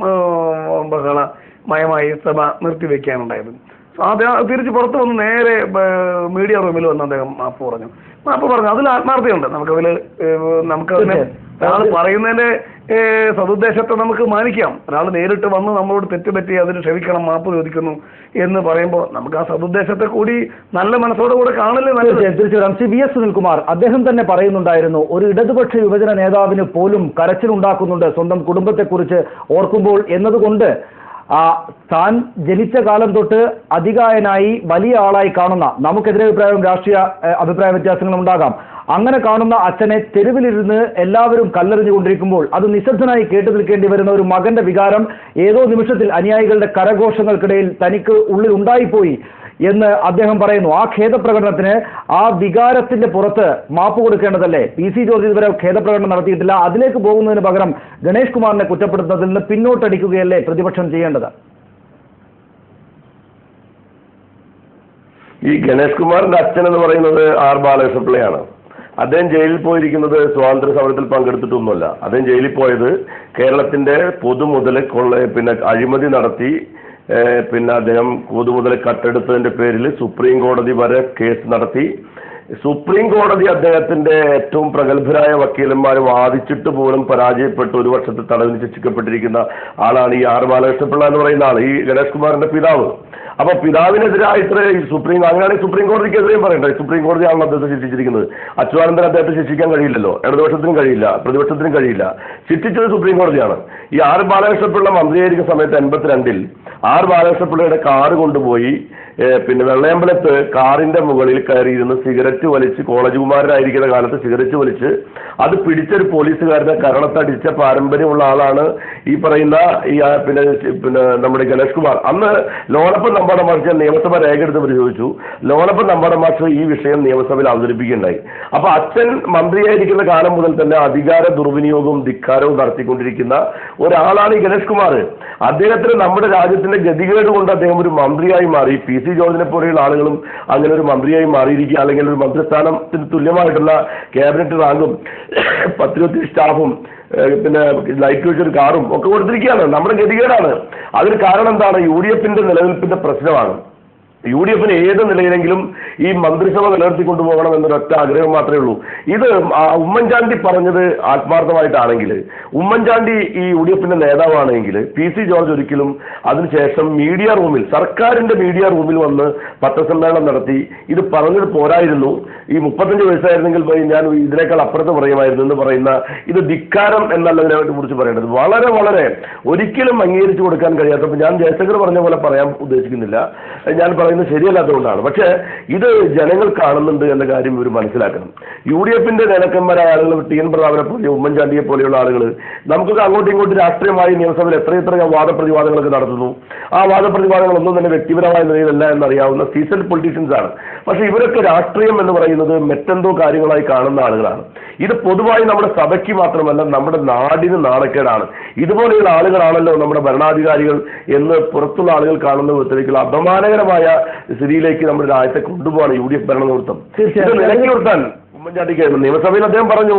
മയമായി സഭ നിർത്തിവെക്കാനുണ്ടായത്. തിരിച്ച് പുറത്തു വന്ന് നേരെ മീഡിയ റൂമിൽ വന്ന് അദ്ദേഹം മാപ്പ് പറഞ്ഞു. അതിൽ ആത്മാർത്ഥതയുണ്ട്. നമുക്കതിനെ ഒരാൾ പറയുന്നതിന്റെ സതുദ്ദേശത്തെ നമുക്ക് മാനിക്കാം. ഒരാൾ നേരിട്ട് വന്ന് നമ്മളോട് തെറ്റുപറ്റി അതിന് ക്ഷമിക്കണം, മാപ്പ് ചോദിക്കുന്നു എന്ന് പറയുമ്പോൾ നമുക്ക് ആ സതുദ്ദേശത്തെ കൂടി നല്ല മനസ്സോടെ കൂടെ കാണല്ലേ നല്ലത്. തീർച്ചയായും ശ്രീ VS സുനിൽകുമാർ അദ്ദേഹം തന്നെ പറയുന്നുണ്ടായിരുന്നു, ഒരു ഇടതുപക്ഷ യുവജന നേതാവിന് പോലും കരച്ചിലുണ്ടാക്കുന്നുണ്ട് സ്വന്തം കുടുംബത്തെക്കുറിച്ച് ഓർക്കുമ്പോൾ എന്നതുകൊണ്ട് താൻ ജനിച്ച കാലം തൊട്ട് അതികായനായി വലിയ ആളായി കാണുന്ന, നമുക്കെതിരെ രാഷ്ട്രീയ അഭിപ്രായ വ്യത്യാസങ്ങളും ഉണ്ടാകാം, അങ്ങനെ കാണുന്ന അച്ഛനെ തെരുവിലിരുന്ന് എല്ലാവരും കല്ലെറിഞ്ഞുകൊണ്ടിരിക്കുമ്പോൾ അത് നിശബ്ദനായി കേട്ടു നിൽക്കേണ്ടി വരുന്ന ഒരു മകന്റെ വികാരം ഏതോ നിമിഷത്തിൽ അനുയായികളുടെ കരഘോഷങ്ങൾക്കിടയിൽ തനിക്ക് ഉള്ളിൽ ഉണ്ടായിപ്പോയി എന്ന് അദ്ദേഹം പറയുന്നു. ആ ഖേദപ്രകടനത്തിന്, ആ വികാരത്തിന്റെ പുറത്ത് മാപ്പ് കൊടുക്കേണ്ടതല്ലേ? PC ജോർജ് ഇതുവരെ ഖേദപ്രകടനം നടത്തിയിട്ടില്ല. അതിലേക്ക് പോകുന്നതിന് പകരം ഗണേഷ് കുമാറിനെ കുറ്റപ്പെടുത്തുന്നതിൽ നിന്ന് പിന്നോട്ടടിക്കുകയല്ലേ പ്രതിപക്ഷം ചെയ്യേണ്ടത്? ഈ ഗണേഷ് കുമാറിന്റെ അച്ഛൻ എന്ന് പറയുന്നത് R ബാലകൃഷ്ണപിള്ളയാണ്. അദ്ദേഹം ജയിലിൽ പോയിരിക്കുന്നത് സ്വാതന്ത്ര്യ സമരത്തിൽ പങ്കെടുത്തിട്ടൊന്നുമല്ല. അദ്ദേഹം ജയിലിൽ പോയത് കേരളത്തിന്റെ പൊതുമുതൽ അഴിമതി നടത്തി, അദ്ദേഹം പൊതുമുതൽ കട്ടെടുത്തതിന്റെ പേരിൽ സുപ്രീം കോടതി വരെ കേസ് നടത്തി. സുപ്രീം കോടതി അദ്ദേഹത്തിന്റെ ഏറ്റവും പ്രഗത്ഭരായ വക്കീലന്മാർ വാദിച്ചിട്ട് പോലും പരാജയപ്പെട്ട് 1 വർഷത്തെ തടവിന് ശിക്ഷിക്കപ്പെട്ടിരിക്കുന്ന ആളാണ് ഈ R ബാലകൃഷ്ണപിള്ള എന്ന് പറയുന്ന ആൾ, ഈ ഗണേഷ് കുമാറിന്റെ പിതാവ്. അപ്പൊ പിതാവിനെതിരായിട്ട് അങ്ങനെയാണെങ്കിൽ സുപ്രീം കോടതിക്കെതിരെയും പറയണ്ടേ? സുപ്രീം കോടതിയാണല്ലോ അദ്ദേഹത്തെ ശിക്ഷിച്ചിരിക്കുന്നത്. അച്യുതാനന്ദൻ അദ്ദേഹത്തെ ശിക്ഷിക്കാൻ കഴിയില്ലല്ലോ, ഇടതുപക്ഷത്തിനും കഴിയില്ല, പ്രതിപക്ഷത്തിനും കഴിയില്ല. ശിക്ഷിച്ചത് സുപ്രീം കോടതിയാണ്. ഈ R ബാലകൃഷ്ണപിള്ള മന്ത്രിയായിരിക്കുന്ന സമയത്ത് 82-ൽ R ബാലകൃഷ്ണപിള്ളയുടെ കാറ് കൊണ്ടുപോയി വെള്ളയമ്പലത്ത് കാറിന്റെ മുകളിൽ കയറിയിരുന്ന് സിഗരറ്റ് വലിച്ച്, കോളേജ് കുമാരനായിരിക്കുന്ന കാലത്ത് സിഗരറ്റ് വലിച്ച് അത് പിടിച്ചൊരു പോലീസുകാരനെ കരണത്തടിച്ച പാരമ്പര്യമുള്ള ആളാണ് ഈ പറയുന്ന നമ്മുടെ ഗണേഷ് കുമാർ. അന്ന് ലോണപ്പൻ നമ്പാട മാഷ് നിയമസഭ രേഖ എടുത്ത് പരിശോധിച്ചു. ലോണപ്പൻ നമ്പാട മാഷ് ഈ വിഷയം നിയമസഭയിൽ അവതരിപ്പിക്കുകയുണ്ടായി. അപ്പൊ അച്ഛൻ മന്ത്രിയായിരിക്കുന്ന കാലം മുതൽ തന്നെ അധികാര ദുർവിനിയോഗവും ധിക്കാരവും നടത്തിക്കൊണ്ടിരിക്കുന്ന ഒരാളാണ് ഈ ഗണേഷ് കുമാർ. അദ്ദേഹത്തിന് നമ്മുടെ രാജ്യത്തിന്റെ ഗതികേട് കൊണ്ട് അദ്ദേഹം ഒരു മന്ത്രിയായി മാറി. PC ജോർജിനെ പോലെയുള്ള ആളുകളും അങ്ങനെ ഒരു മന്ത്രിയായി മാറിയിരിക്കുക, അല്ലെങ്കിൽ ഒരു മന്ത്രിസ്ഥാനത്തിന് തുല്യമായിട്ടുള്ള ക്യാബിനറ്റ് റാങ്കും 10-20 സ്റ്റാഫും ലൈറ്റ് വെച്ചൊരു കാറും ഒക്കെ കൊടുത്തിരിക്കുകയാണ്. നമ്മുടെ ഗതികേടാണ്. അതിന് കാരണം എന്താണ്? UDFന്റെ നിലനിൽപ്പിന്റെ പ്രശ്നമാണ്. UDFന് ഏത് നിലയിലെങ്കിലും ഈ മന്ത്രിസഭ നിലനിർത്തിക്കൊണ്ടുപോകണം എന്നൊരൊറ്റ ആഗ്രഹം മാത്രമേ ഉള്ളൂ. ഇത് ഉമ്മൻചാണ്ടി പറഞ്ഞത് ആത്മാർത്ഥമായിട്ടാണെങ്കിൽ, ഉമ്മൻചാണ്ടി ഈ UDFന്റെ നേതാവാണെങ്കിൽ PC ജോർജ് ഒരിക്കലും അതിനുശേഷം മീഡിയ റൂമിൽ, സർക്കാരിന്റെ മീഡിയ റൂമിൽ വന്ന് പത്രസമ്മേളനം നടത്തി ഇത് പറഞ്ഞത് പോരായിരുന്നു, ഈ 35 വയസ്സായിരുന്നെങ്കിൽ ഞാൻ ഇതിനേക്കാൾ അപ്പുറത്ത് പറയുമായിരുന്നു എന്ന് പറയുന്ന, ഇത് ധിക്കാരം എന്നല്ല ഇതിനെ കുറിച്ച് പറയേണ്ടത്. വളരെ വളരെ ഒരിക്കലും അംഗീകരിച്ചു കൊടുക്കാൻ കഴിയാത്തപ്പോൾ ഞാൻ ജയശങ്കർ പറഞ്ഞ പോലെ പറയാൻ ഉദ്ദേശിക്കുന്നില്ല, ഞാൻ പറയുന്നത് ശരിയല്ലാത്തതുകൊണ്ടാണ്. പക്ഷേ ഇത് ജനങ്ങൾ കാണുന്നുണ്ട് എന്ന കാര്യം ഇവർ മനസ്സിലാക്കണം. UDFന്റെ നേതാക്കന്മാരായ ആളുകൾ, TN പ്രതാപനെ പോലെ, ഉമ്മൻചാണ്ടിയെ പോലെയുള്ള ആളുകൾ നമുക്കൊക്കെ അങ്ങോട്ടും ഇങ്ങോട്ടും രാഷ്ട്രീയമായി നിയമസഭയിൽ എത്രയെത്ര വാദപ്രതിവാദങ്ങളൊക്കെ നടത്തുന്നു. ആ വാദപ്രതിവാദങ്ങളൊന്നും തന്നെ വ്യക്തിപരമായ നിലയിലല്ല എന്നറിയാവുന്ന സീസൺഡ് പൊളിറ്റീഷ്യൻസ് ആണ്. പക്ഷെ ഇവരൊക്കെ രാഷ്ട്രീയം എന്ന് പറയുന്നത് മറ്റെന്തോ കാര്യങ്ങളായി കാണുന്ന ആളുകളാണ്. ഇത് പൊതുവായി നമ്മുടെ സഭയ്ക്ക് മാത്രമല്ല നമ്മുടെ നാടിന് നാണക്കേടാണ്. ഇതുപോലെയുള്ള ആളുകളാണല്ലോ നമ്മുടെ ഭരണാധികാരികൾ എന്ന് പുറത്തുള്ള ആളുകൾ കാണുന്ന വിധത്തിലേക്കുള്ള അപമാനകരമായ സ്ഥിതിയിലേക്ക് നമ്മുടെ രാജ്യത്തെ കൊണ്ടുപോകാണ് UDF ഭരണ നേതൃത്വം. നിലയ്ക്ക് നിർത്താൻ ഉമ്മൻചാണ്ടിക്ക് നിയമസഭയിൽ അദ്ദേഹം പറഞ്ഞു,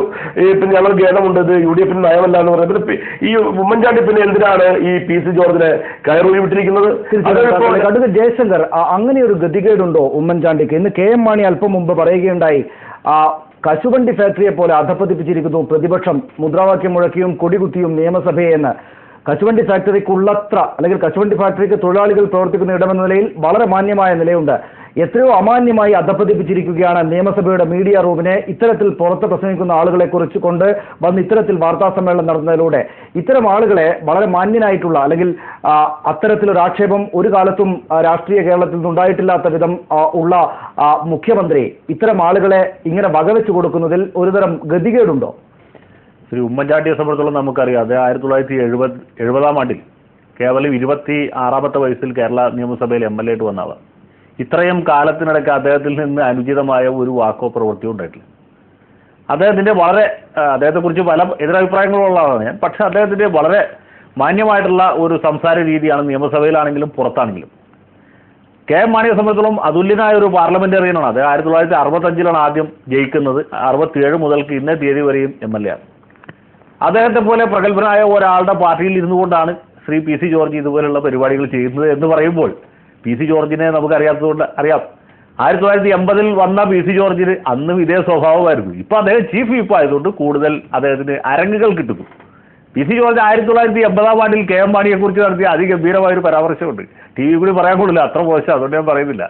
ഞങ്ങൾ ഖേദമുണ്ട്, ഇത് UDFന്റെ നയമല്ല എന്ന് പറയുന്നത്. ഈ ഉമ്മൻചാണ്ടി പിന്നെ എന്തിനാണ് ഈ PC ജോർജിനെ കയറൂരി വിട്ടിരിക്കുന്നത്? അടുത്ത ജയശങ്കർ, അങ്ങനെ ഒരു ഗതികേടുണ്ടോ ഉമ്മൻചാണ്ടിക്ക്? ഇന്ന് KM മാണി അല്പം മുമ്പ് പറയുകയുണ്ടായി, കശുവണ്ടി ഫാക്ടറിയെ പോലെ അധപ്പതിപ്പിച്ചിരിക്കുന്നു പ്രതിപക്ഷം, മുദ്രാവാക്യം മുഴക്കിയും കൊടികുത്തിയും നിയമസഭയെ എന്ന്. കശുവണ്ടി ഫാക്ടറിക്കുള്ളത്ര, അല്ലെങ്കിൽ കശുവണ്ടി ഫാക്ടറിക്ക് തൊഴിലാളികൾ പ്രവർത്തിക്കുന്ന ഇടമെന്ന നിലയിൽ വളരെ മാന്യമായ നിലയുണ്ട്. എത്രയോ അമാന്യമായി അധപ്പതിപ്പിച്ചിരിക്കുകയാണ് നിയമസഭയുടെ മീഡിയ റൂമിനെ ഇത്തരത്തിൽ പുറത്ത് പ്രസംഗിക്കുന്ന ആളുകളെ കുറിച്ച് കൊണ്ട് വന്ന് ഇത്തരത്തിൽ വാർത്താ സമ്മേളനം നടത്തുന്നതിലൂടെ. ഇത്തരം ആളുകളെ വളരെ മാന്യനായിട്ടുള്ള, അല്ലെങ്കിൽ അത്തരത്തിലൊരു ആക്ഷേപം ഒരു കാലത്തും രാഷ്ട്രീയ കേരളത്തിൽ നിന്നുണ്ടായിട്ടില്ലാത്ത വിധം ഉള്ള മുഖ്യമന്ത്രി ഇത്തരം ആളുകളെ ഇങ്ങനെ വകവെച്ചു കൊടുക്കുന്നതിൽ ഒരുതരം ഗതികേടുണ്ടോ? ശ്രീ ഉമ്മൻചാണ്ടിയെ സംബന്ധിച്ചോളം നമുക്കറിയാം, അത് 1970-ാം ആണ്ടിൽ കേവലം 26-ാമത്തെ വയസ്സിൽ കേരള നിയമസഭയിൽ MLA ആയിട്ട് വന്ന ആളാണ്. ഇത്രയും കാലത്തിനിടയ്ക്ക് അദ്ദേഹത്തിൽ നിന്ന് അനുചിതമായ ഒരു വാക്കോ പ്രവൃത്തിയോ ഉണ്ടായിട്ടില്ല. അദ്ദേഹത്തെക്കുറിച്ച് പല എതിരഭിപ്രായങ്ങളുള്ള ആളാണ് ഞാൻ. പക്ഷെ അദ്ദേഹത്തിൻ്റെ വളരെ മാന്യമായിട്ടുള്ള ഒരു സംസാര രീതിയാണ് നിയമസഭയിലാണെങ്കിലും പുറത്താണെങ്കിലും. KM മാണിയെ സംബന്ധിച്ചോളം അതുല്യനായ ഒരു പാർലമെന്റേറിയനാണ്. അത് 1965-ലാണ് ആദ്യം ജയിക്കുന്നത്. 67 മുതൽക്ക് ഇന്നേ തീയതി വരെയും MLA ആണ്. അദ്ദേഹത്തെ പോലെ പ്രഗത്ഭനായ ഒരാളുടെ പാർട്ടിയിൽ ഇരുന്നു കൊണ്ടാണ് ശ്രീ PC ജോർജ് ഇതുപോലുള്ള പരിപാടികൾ ചെയ്യുന്നത് എന്ന് പറയുമ്പോൾ PC ജോർജിനെ നമുക്കറിയാത്തതുകൊണ്ട് അറിയാം. 1980-ൽ വന്ന PC ജോർജിന് അന്നും ഇതേ സ്വഭാവമായിരുന്നു. ഇപ്പോൾ അദ്ദേഹം ചീഫ് വിപ്പ് ആയതുകൊണ്ട് കൂടുതൽ അദ്ദേഹത്തിന് അരങ്ങുകൾ കിട്ടുന്നു. PC ജോർജ് 1980-ാം ആണ്ടിൽ KM മാണിയെക്കുറിച്ച് നടത്തിയ അതിഗംഭീരമായൊരു പരാമർശമുണ്ട്. TV കൂടി പറയാൻ കൊള്ളില്ല, അത്ര മോശം, അതുകൊണ്ട് ഞാൻ പറയുന്നില്ല.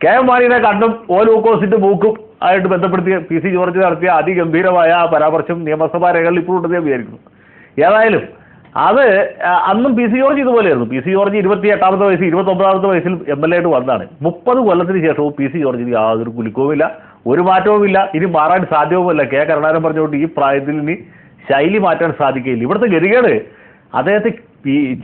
KM മാണിയെ കണ്ടും ലൂക്കോസിന്റെ മൂക്കും ആയിട്ട് ബന്ധപ്പെടുത്തിയ PC ജോർജ് നടത്തിയ അതിഗംഭീരമായ ആ പരാമർശം നിയമസഭാ രേഖകളിൽ ഇപ്പോൾ ഉണ്ടെന്ന് ഞാൻ വിചാരിക്കുന്നു. ഏതായാലും അത് അന്നും PC ജോർജ് ഇതുപോലെയായിരുന്നു. PC ജോർജ് 28-ാമത്തെ വയസ്സിൽ 29-ാമത്തെ വയസ്സിൽ MLA ആയിട്ട് വന്നതാണ്. 30 കൊല്ലത്തിന് ശേഷവും PC ജോർജിന് യാതൊരു കുലുക്കവുമില്ല, ഒരു മാറ്റവുമില്ല, ഇനി മാറാൻ സാധ്യവുമല്ല. കരുണാകരൻ പറഞ്ഞുകൊണ്ട് ഈ പ്രായത്തിൽ ഇനി ശൈലി മാറ്റാൻ സാധിക്കില്ല. ഇവിടുത്തെ ഗതികേട് അദ്ദേഹത്തെ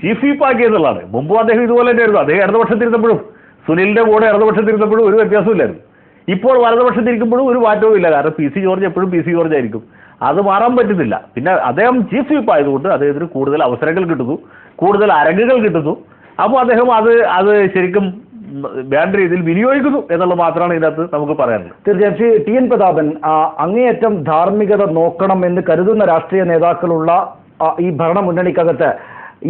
ചീഫ് വിപ്പ് ആക്കിയെന്നുള്ളതാണ്. മുമ്പും അദ്ദേഹം ഇതുപോലെ തന്നെയായിരുന്നു. അദ്ദേഹം ഇടതുപക്ഷത്തിരുന്നപ്പോഴും സുനിലിന്റെ കൂടെ ഇടതുപക്ഷത്തിരുന്നപ്പോഴും ഒരു വ്യത്യാസമില്ലായിരുന്നു. ഇപ്പോൾ വലതുപക്ഷത്തിരിക്കുമ്പോഴും ഒരു മാറ്റവും ഇല്ല. കാരണം പി സി ജോർജ് എപ്പോഴും പി സി ജോർജ് ആയിരിക്കും. അത് മാറാൻ പറ്റുന്നില്ല. പിന്നെ അദ്ദേഹം ചീഫ് വിപ്പ് ആയതുകൊണ്ട് അദ്ദേഹത്തിന് കൂടുതൽ അവസരങ്ങൾ കിട്ടുന്നു, കൂടുതൽ അരങ്ങുകൾ കിട്ടുന്നു. അപ്പോൾ അദ്ദേഹം അത് ശരിക്കും വേണ്ട രീതിയിൽ വിനിയോഗിക്കുന്നു എന്നുള്ളത് മാത്രമാണ് ഇതിനകത്ത് നമുക്ക് പറയാനുള്ളത്. തീർച്ചയായും ശ്രീ ടി എൻ പ്രതാപൻ, അങ്ങേയറ്റം ധാർമ്മികത നോക്കണം എന്ന് കരുതുന്ന രാഷ്ട്രീയ നേതാക്കളുള്ള ഈ ഭരണമുന്നണിക്കകത്ത്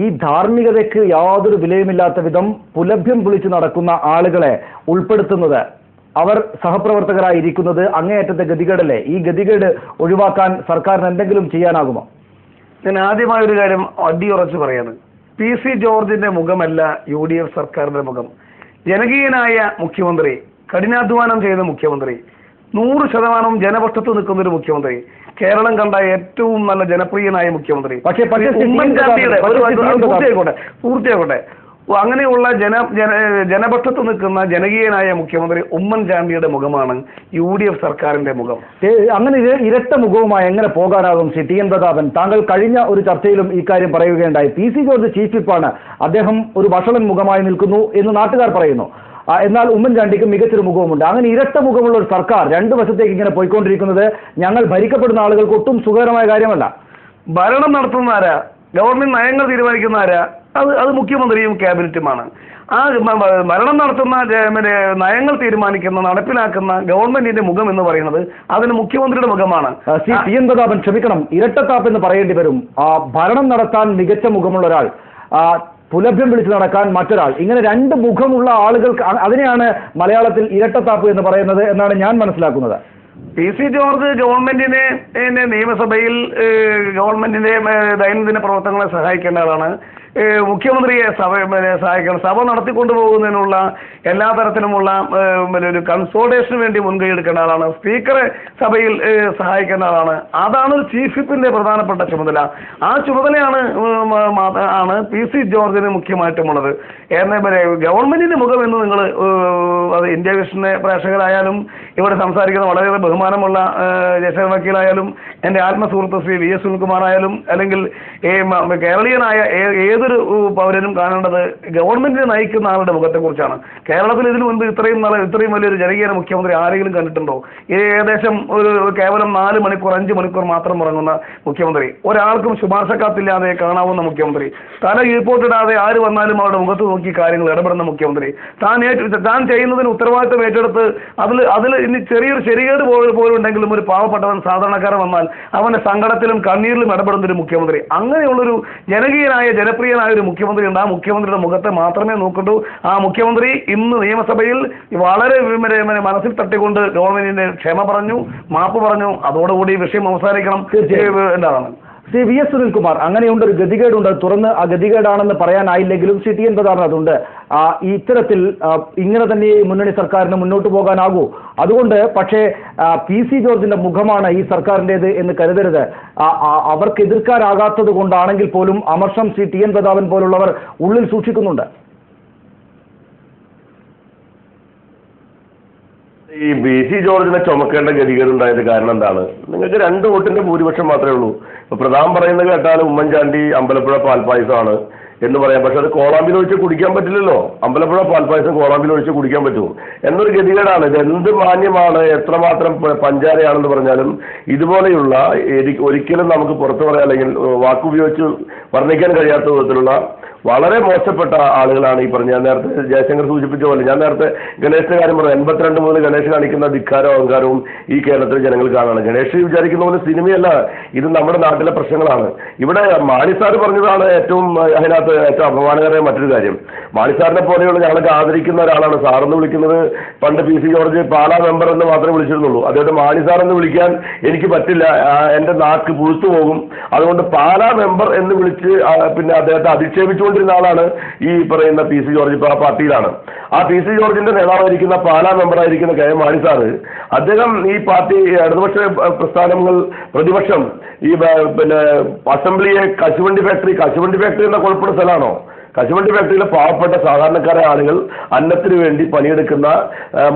ഈ ധാർമ്മികതയ്ക്ക് യാതൊരു വിലയുമില്ലാത്ത വിധം പുലഭ്യം വിളിച്ചു നടക്കുന്ന ആളുകളെ ഉൾപ്പെടുത്തുന്നത്, അവർ സഹപ്രവർത്തകരായിരിക്കുന്നത് അങ്ങേയറ്റത്തെ ഗതികേടല്ലേ? ഈ ഗതികേട് ഒഴിവാക്കാൻ സർക്കാരിന് എന്തെങ്കിലും ചെയ്യാനാകുമോ? ഞാൻ ആദ്യമായ ഒരു കാര്യം അടിയുറച്ച് പറയാണ്, പി സി ജോർജിന്റെ മുഖമല്ല UDF സർക്കാരിന്റെ മുഖം. ജനകീയനായ മുഖ്യമന്ത്രി, കഠിനാധ്വാനം ചെയ്ത മുഖ്യമന്ത്രി, 100% ജനപക്ഷത്ത് നിൽക്കുന്ന ഒരു മുഖ്യമന്ത്രി, കേരളം കണ്ട ഏറ്റവും നല്ല ജനപ്രിയനായ മുഖ്യമന്ത്രി. പക്ഷേ ഉമ്മൻചാണ്ടിയുടെ പൂർത്തിയാക്കട്ടെ അങ്ങനെയുള്ള ജനപക്ഷത്ത് നിൽക്കുന്ന ജനകീയനായ മുഖ്യമന്ത്രി ഉമ്മൻചാണ്ടിയുടെ മുഖമാണ് UDF സർക്കാരിന്റെ മുഖം. അങ്ങനെ ഇരട്ട മുഖവുമായി എങ്ങനെ പോകാനാകും ശ്രീ ടി എൻ പ്രതാപൻ? താങ്കൾ കഴിഞ്ഞ ഒരു ചർച്ചയിലും ഈ കാര്യം പറയുകയുണ്ടായി. പി സി ജോർജ് ചീഫ് വിപ്പാണ്, അദ്ദേഹം ഒരു വഷളൻ മുഖമായി നിൽക്കുന്നു എന്ന് നാട്ടുകാർ പറയുന്നു. എന്നാൽ ഉമ്മൻചാണ്ടിക്ക് മികച്ചൊരു മുഖവുമുണ്ട്. അങ്ങനെ ഇരട്ട മുഖമുള്ള ഒരു സർക്കാർ രണ്ടു വശത്തേക്ക് ഇങ്ങനെ പോയിക്കൊണ്ടിരിക്കുന്നത് ഞങ്ങൾ ഭരിക്കപ്പെടുന്ന ആളുകൾക്ക് ഒട്ടും സുഖകരമായ കാര്യമല്ല. ഭരണം നടത്തുന്ന ആരാ? ഗവൺമെന്റ് നയങ്ങൾ തീരുമാനിക്കുന്ന ആരാ? അത് മുഖ്യമന്ത്രിയും ക്യാബിനറ്റുമാണ്. ആ ഭരണം നടത്തുന്ന നയങ്ങൾ തീരുമാനിക്കുന്ന, നടപ്പിലാക്കുന്ന ഗവൺമെന്റിന്റെ മുഖം എന്ന് പറയുന്നത് അതിന് മുഖ്യമന്ത്രിയുടെ മുഖമാണ്. ശ്രീ ടി എൻ പ്രതാപൻ, ക്ഷമിക്കണം, ഇരട്ടത്താപ്പ് എന്ന് പറയേണ്ടി വരും. ഭരണം നടത്താൻ മികച്ച മുഖമുള്ള ഒരാൾ, പുലഭ്യം വിളിച്ചു നടക്കാൻ മറ്റൊരാൾ, ഇങ്ങനെ രണ്ട് മുഖമുള്ള ആളുകൾക്ക്, അതിനെയാണ് മലയാളത്തിൽ ഇരട്ടത്താപ്പ് എന്ന് പറയുന്നത് എന്നാണ് ഞാൻ മനസ്സിലാക്കുന്നത്. പി സി ജോർജ് ഗവൺമെന്റിനെ നിയമസഭയിൽ ഗവൺമെന്റിന്റെ ദൈനംദിന പ്രവർത്തനങ്ങളെ സഹായിക്കേണ്ട ആളാണ്. മുഖ്യമന്ത്രിയെ സഹായിക്കണം. സഭ നടത്തിക്കൊണ്ടുപോകുന്നതിനുള്ള എല്ലാ തരത്തിലുമുള്ള ഒരു കൺസോൾട്ടേഷന് വേണ്ടി മുൻകൈ എടുക്കേണ്ട ആളാണ്. സ്പീക്കറെ സഭയിൽ സഹായിക്കേണ്ട ആളാണ്. അതാണ് ഒരു ചീഫ് വിപ്പിന്റെ പ്രധാനപ്പെട്ട ചുമതല. ആ ചുമതലയാണ് പി സി ജോർജിന് മുഖ്യമായിട്ടുമുള്ളത്. ഗവൺമെന്റിന്റെ മുഖം എന്ന് നിങ്ങൾ അത് ഇന്ത്യ വിഷന്റെ പ്രേക്ഷകരായാലും ഇവിടെ സംസാരിക്കുന്ന വളരെയേറെ ബഹുമാനമുള്ള ജയശങ്കർ വക്കീലായാലും എൻ്റെ ആത്മസുഹൃത്ത് ശ്രീ വി എസ് സുനിൽകുമാർ ആയാലും അല്ലെങ്കിൽ കേരളീയനായ ഏതൊരു പൗരനും കാണേണ്ടത് ഗവൺമെന്റിനെ നയിക്കുന്ന ആളുടെ മുഖത്തെക്കുറിച്ചാണ്. കേരളത്തിൽ ഇതിനു മുൻപ് ഇത്രയും വലിയൊരു ജനകീയ മുഖ്യമന്ത്രി ആരെങ്കിലും കണ്ടിട്ടുണ്ടോ? ഏകദേശം കേവലം 4 മണിക്കൂർ 5 മണിക്കൂർ മാത്രം ഉറങ്ങുന്ന മുഖ്യമന്ത്രി, ഒരാൾക്കും ശുപാർശക്കാത്തില്ലാതെ കാണാവുന്ന മുഖ്യമന്ത്രി, തല കീഴ്പോട്ടിടാതെ ആര് വന്നാലും അവരുടെ മുഖത്ത് നോക്കി കാര്യങ്ങൾ ഇടപെടുന്ന മുഖ്യമന്ത്രി, താൻ ചെയ്യുന്നതിന് ഉത്തരവാദിത്വം ഏറ്റെടുത്ത് അതിൽ ഇനി ചെറിയൊരു ശരികേട് പോലും ഉണ്ടെങ്കിലും ഒരു പാവപ്പെട്ടവൻ സാധാരണക്കാരൻ വന്നാൽ അവന്റെ സങ്കടത്തിലും കണ്ണീരിലും ഇടപെടുന്ന ഒരു മുഖ്യമന്ത്രി, അങ്ങനെയുള്ളൊരു ജനകീയനായ ജനപ്രിയനായ ഒരു മുഖ്യമന്ത്രി ഉണ്ട്. ആ മുഖ്യമന്ത്രിയുടെ മുഖത്തെ മാത്രമേ നോക്കണ്ടൂ. ആ മുഖ്യമന്ത്രി ഇന്ന് നിയമസഭയിൽ വളരെ മനസ്സിൽ തട്ടിക്കൊണ്ട് ഗവൺമെന്റിന്റെ ക്ഷമ പറഞ്ഞു, മാപ്പ് പറഞ്ഞു. അതോടുകൂടി വിഷയം അവസാനിക്കണം. എന്താണ് ശ്രീ വി എസ് സുനിൽകുമാർ, അങ്ങനെയുണ്ട്, ഒരു ഗതികേടുണ്ട്. തുറന്ന് ആ ഗതികേടാണെന്ന് പറയാനായില്ലെങ്കിലും ശ്രീ ടി എൻ പ്രതാപൻ അതുണ്ട്. ഇത്തരത്തിൽ ഇങ്ങനെ തന്നെ മുന്നണി സർക്കാരിന് മുന്നോട്ട് പോകാനാകൂ. അതുകൊണ്ട് പക്ഷേ പി സി ജോർജിന്റെ മുഖമാണ് ഈ സർക്കാരിൻ്റെത് എന്ന് കരുതരുത്. അവർക്ക് എതിർക്കാനാകാത്തത് കൊണ്ടാണെങ്കിൽ പോലും അമർഷം ശ്രീ ടി എൻ പ്രതാപൻ പോലുള്ളവർ ഉള്ളിൽ സൂക്ഷിക്കുന്നുണ്ട്. ഈ പി സി ജോർജിനെ ചുമക്കേണ്ട ഗതികേടുണ്ടായത് കാരണം എന്താണ്? നിങ്ങൾക്ക് 2 വോട്ടിന്റെ ഭൂരിപക്ഷം മാത്രമേ ഉള്ളൂ. ഇപ്പൊ പ്രധാനം പറയുന്നത് കേട്ടാൽ ഉമ്മൻചാണ്ടി അമ്പലപ്പുഴ പാൽപ്പായസമാണ് എന്ന് പറയാം. പക്ഷെ അത് കോളാമ്പിൽ ഒഴിച്ച് കുടിക്കാൻ പറ്റില്ലല്ലോ. അമ്പലപ്പുഴ പാൽപ്പായസം കോളാമ്പിൽ ഒഴിച്ച് കുടിക്കാൻ പറ്റുമോ? എന്നൊരു ഗതികേടാണ്. ഇത് എന്ത് മാന്യമാണ്, എത്രമാത്രം പഞ്ചാരയാണെന്ന് പറഞ്ഞാലും ഇതുപോലെയുള്ള ഒരിക്കലും നമുക്ക് പുറത്തു പറയാൻ അല്ലെങ്കിൽ വാക്കുപയോഗിച്ച് വർണ്ണിക്കാൻ കഴിയാത്ത വിധത്തിലുള്ള വളരെ മോശപ്പെട്ട ആളുകളാണ് ഈ പറഞ്ഞ. ഞാൻ നേരത്തെ ജയശങ്കർ സൂചിപ്പിച്ച പോലെ, ഞാൻ നേരത്തെ ഗണേഷിന്റെ കാര്യം പറഞ്ഞു. 82 മുതൽ ഗണേഷ് കാണിക്കുന്ന ധിക്കാരവും അഹങ്കാരവും ഈ കേരളത്തിലെ ജനങ്ങൾ കാണുകയാണ്. ഗണേഷ് വിചാരിക്കുന്ന പോലെ സിനിമയല്ല, ഇത് നമ്മുടെ നാട്ടിലെ പ്രശ്നങ്ങളാണ്. ഇവിടെ മാണിസാർ പറഞ്ഞതാണ് ഏറ്റവും അതിനകത്ത് ഏറ്റവും അപമാനകരമായ മറ്റൊരു കാര്യം. മാണിസാറിനെ പോലെയുള്ള ഞങ്ങളൊക്കെ ആദരിക്കുന്ന ഒരാളാണ് സാറെന്ന് വിളിക്കുന്നത്. പണ്ട് P C George Pala member എന്ന് മാത്രമേ വിളിച്ചിരുന്നുള്ളൂ. അതുകൊണ്ട് മാണിസാർ എന്ന് വിളിക്കാൻ എനിക്ക് പറ്റില്ല, എൻ്റെ നാക്ക് പുഴുത്തു പോകും. അതുകൊണ്ട് പാലാ മെമ്പർ എന്ന് വിളിച്ച് പിന്നെ അദ്ദേഹത്തെ അധിക്ഷേപിച്ചു ിരുന്ന ആളാണ് ഈ പറയുന്ന പി സി ജോർജ്. ഇപ്പോൾ ആ പാർട്ടിയിലാണ്. ആ പി സി ജോർജിന്റെ നേതാവായിരിക്കുന്ന പാലാ മെമ്പറായിരിക്കുന്ന കെ എം മാണിസാറ്, അദ്ദേഹം ഈ പാർട്ടി ഇടതുപക്ഷ പ്രസ്ഥാനങ്ങൾ പ്രതിപക്ഷം ഈ പിന്നെ അസംബ്ലിയെ കശുവണ്ടി ഫാക്ടറി എന്ന കുഴപ്പമുള്ള സ്ഥലമാണോ? കശുവണ്ടി ഫാക്ടറിയിലെ പാവപ്പെട്ട സാധാരണക്കാരായ ആളുകൾ അന്നത്തിന് വേണ്ടി പണിയെടുക്കുന്ന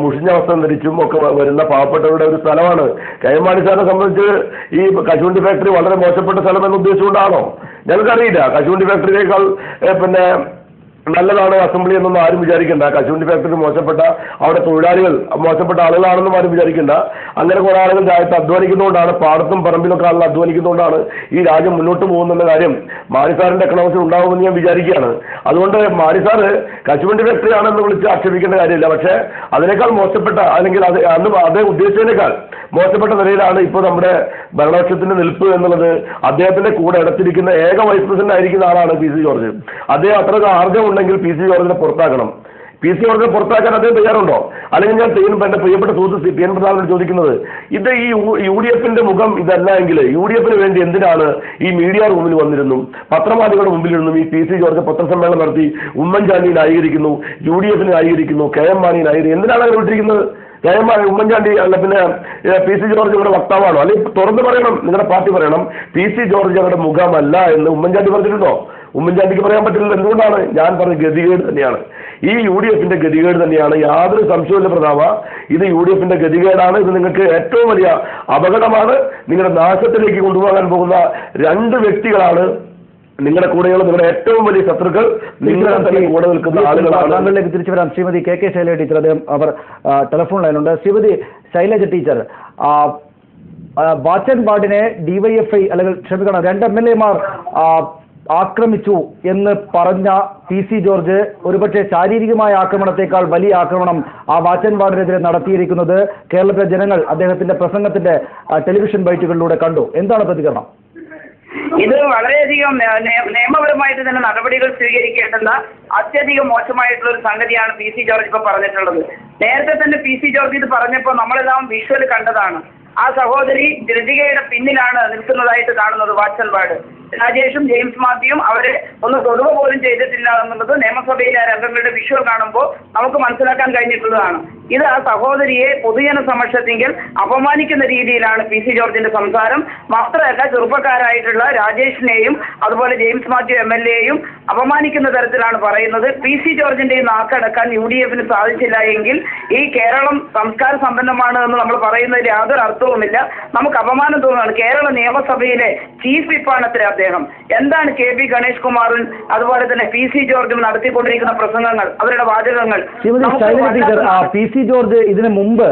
മുഷിഞ്ഞ വസ്ത്രം ധരിച്ചും ഒക്കെ വരുന്ന പാവപ്പെട്ടവരുടെ ഒരു സ്ഥലമാണ്. കെ എം മാണി സാറിനെ സംബന്ധിച്ച് ഈ കശുവണ്ടി ഫാക്ടറി വളരെ മോശപ്പെട്ട സ്ഥലം എന്ന് ഉദ്ദേശിച്ചുകൊണ്ടാണോ? ഞങ്ങൾക്കറിയില്ല. കശുവണ്ടി ഫാക്ടറിയേക്കാൾ പിന്നെ നല്ലതാണ് അസംബ്ലി എന്നൊന്നും ആരും വിചാരിക്കേണ്ട. കശുവണ്ടി ഫാക്ടറി മോശപ്പെട്ട അവിടെ തൊഴിലാളികൾ മോശപ്പെട്ട ആളുകളാണെന്നും ആരും വിചാരിക്കേണ്ട. അങ്ങനെ കുറെ ആളുകൾ രാജ്യത്ത് അധ്വാനിക്കുന്നതുകൊണ്ടാണ്, പാടത്തും പറമ്പിലൊക്കെ ആളുകൾ അധ്വാനിക്കുന്നതുകൊണ്ടാണ് ഈ രാജ്യം മുന്നോട്ട് പോകുന്ന കാര്യം മാണിസാറിന്റെ എക്കണോമിക്സിൽ ഉണ്ടാകുമെന്ന് ഞാൻ വിചാരിക്കുകയാണ്. അതുകൊണ്ട് മാണിസാറ് കശുവണ്ടി ഫാക്ടറി ആണെന്ന് വിളിച്ച് ആക്ഷേപിക്കേണ്ട കാര്യമില്ല. പക്ഷേ അതിനേക്കാൾ മോശപ്പെട്ട, അല്ലെങ്കിൽ അത് അന്ന് അദ്ദേഹം ഉദ്ദേശിച്ചതിനേക്കാൾ മോശപ്പെട്ട നിലയിലാണ് ഇപ്പോൾ നമ്മുടെ ഭരണപക്ഷത്തിന്റെ നിൽപ്പ് എന്നുള്ളത്. അദ്ദേഹത്തിന്റെ കൂടെ എടുത്തിരിക്കുന്ന ഏക വൈസ് പ്രസിഡന്റ് ആയിരിക്കുന്ന ആളാണ് PC ജോർജ്. അദ്ദേഹം അത്ര ആർജം ഉണ്ടെങ്കിൽ PC ജോർജിനെ പുറത്താക്കണം. PC ജോർജിനെ പുറത്താക്കാൻ അദ്ദേഹം തയ്യാറുണ്ടോ? അല്ലെങ്കിൽ ഞാൻ എന്റെ പ്രിയപ്പെട്ട സുഹൃത്ത് PN പ്രധാനോട് ചോദിക്കുന്നത്, ഇത് ഈ UDFന്റെ മുഖം ഇതല്ല എങ്കിൽ UDFന് വേണ്ടി എന്തിനാണ് ഈ മീഡിയ റൂമിൽ വന്നിരുന്നു, പത്രമാധ്യമങ്ങളുടെ മുമ്പിലിരുന്നും ഈ PC ജോർജ് പത്രസമ്മേളനം നടത്തി ഉമ്മൻചാണ്ടിയെ ന്യായീകരിക്കുന്നു, UDFനെ ന്യായീകരിക്കുന്നു, KM മാണിയെ ന്യായീകരിക്കുന്നു? എന്തിനാണ് അങ്ങനെ വിട്ടിരിക്കുന്നത്? ഉമ്മൻചാണ്ടി അല്ല പിന്നെ PC ജോർജ് ഞങ്ങളുടെ വക്താവാണോ? അല്ലെങ്കിൽ തുറന്നു പറയണം, നിങ്ങളുടെ പാർട്ടി പറയണം PC ജോർജ് ഞങ്ങളുടെ മുഖമല്ല എന്ന് ഉമ്മൻചാണ്ടി പറഞ്ഞിട്ടുണ്ടോ? ഉമ്മൻചാണ്ടിക്ക് പറയാൻ പറ്റില്ല. എന്തുകൊണ്ടാണ്? ഞാൻ പറഞ്ഞ ഗതികേട് തന്നെയാണ്, ഈ UDFന്റെ ഗതികേട് തന്നെയാണ്, യാതൊരു സംശയമില്ല പ്രതാപ. ഇത് UDFന്റെ ഗതികേടാണ്. ഇത് നിങ്ങൾക്ക് ഏറ്റവും വലിയ അപകടമാണ്. നിങ്ങളുടെ നാശത്തിലേക്ക് കൊണ്ടുപോകാൻ പോകുന്ന രണ്ട് വ്യക്തികളാണ് നിങ്ങളുടെ കൂടെയുള്ള നിങ്ങളുടെ ഏറ്റവും വലിയ ശത്രുക്കൾ, നിങ്ങളുടെ തന്നെ കൂടെ നിൽക്കുന്ന ആളുകളാണ്. താങ്കളിലേക്ക് തിരിച്ചു വരാം. ശ്രീമതി KK ശൈലജ ടീച്ചർ, അദ്ദേഹം അവർ ടെലിഫോൺ ലൈനുണ്ട്. ശ്രീമതി ശൈലജ ടീച്ചർ, വാച്ചൻപാടിനെ DYFI അല്ലെങ്കിൽ ക്ഷമിക്കണം 2 MLA-മാർ ആക്രമിച്ചു എന്ന് പറഞ്ഞ PC ജോർജ് ഒരുപക്ഷെ ശാരീരികമായ ആക്രമണത്തെക്കാൾ വലിയ ആക്രമണം ആ വാച്ചൻപാടിനെതിരെ നടത്തിയിരിക്കുന്നത് കേരളത്തിലെ ജനങ്ങൾ അദ്ദേഹത്തിന്റെ പ്രസംഗത്തിന്റെ ടെലിവിഷൻ ബൈറ്റുകളിലൂടെ കണ്ടു. എന്താണ് പ്രതികരണം? ഇത് വളരെയധികം നിയമപരമായിട്ട് തന്നെ നടപടികൾ സ്വീകരിക്കേണ്ടുന്ന അത്യധികം മോശമായിട്ടുള്ള ഒരു സംഗതിയാണ് PC ജോർജ് ഇപ്പൊ പറഞ്ഞിട്ടുള്ളത്. നേരത്തെ തന്നെ PC ജോർജ് ഇത് പറഞ്ഞപ്പോൾ നമ്മളെല്ലാം വിഷ്വൽ കണ്ടതാണ്. ആ സഹോദരി ലതികയുടെ പിന്നിലാണ് നിൽക്കുന്നതായിട്ട് കാണുന്നത്. വാച്ചൻപാട് രാജേഷും ജെയിംസ് മാത്യുവും അവരെ ഒന്ന് തൊടുക പോലും ചെയ്തിട്ടില്ല എന്നുള്ളത് നിയമസഭയിലെ അംഗങ്ങളുടെ വിഷ്വൽ കാണുമ്പോൾ നമുക്ക് മനസ്സിലാക്കാൻ കഴിഞ്ഞിട്ടുള്ളതാണ്. ഇത് ആ സഹോദരിയെ പൊതുജന സമക്ഷത്തെങ്കിൽ അപമാനിക്കുന്ന രീതിയിലാണ് PC ജോർജിന്റെ സംസാരം. മാത്രമല്ല, ചെറുപ്പക്കാരായിട്ടുള്ള രാജേഷിനെയും അതുപോലെ ജെയിംസ് മാത്യു MLA-യും അപമാനിക്കുന്ന തരത്തിലാണ് പറയുന്നത്. PC ജോർജിന്റെ ഈ നാക്കടക്കാൻ UDFന് സാധിച്ചില്ല എങ്കിൽ ഈ കേരളം സംസ്കാര സമ്പന്നമാണ് എന്ന് നമ്മൾ പറയുന്നതിൽ യാതൊരു അർത്ഥവുമില്ല. നമുക്ക് അപമാനം തോന്നുകയാണ്. കേരള നിയമസഭയിലെ ചീഫ് വിപ്പാണ് അത്ര അദ്ദേഹം. എന്താണ് KB ഗണേഷ് കുമാറും അതുപോലെ തന്നെ PC ജോർജും നടത്തിക്കൊണ്ടിരിക്കുന്ന പ്രസംഗങ്ങൾ, അവരുടെ വാചകങ്ങൾ? PC ജോർജ് ഇതിനു മുമ്പ്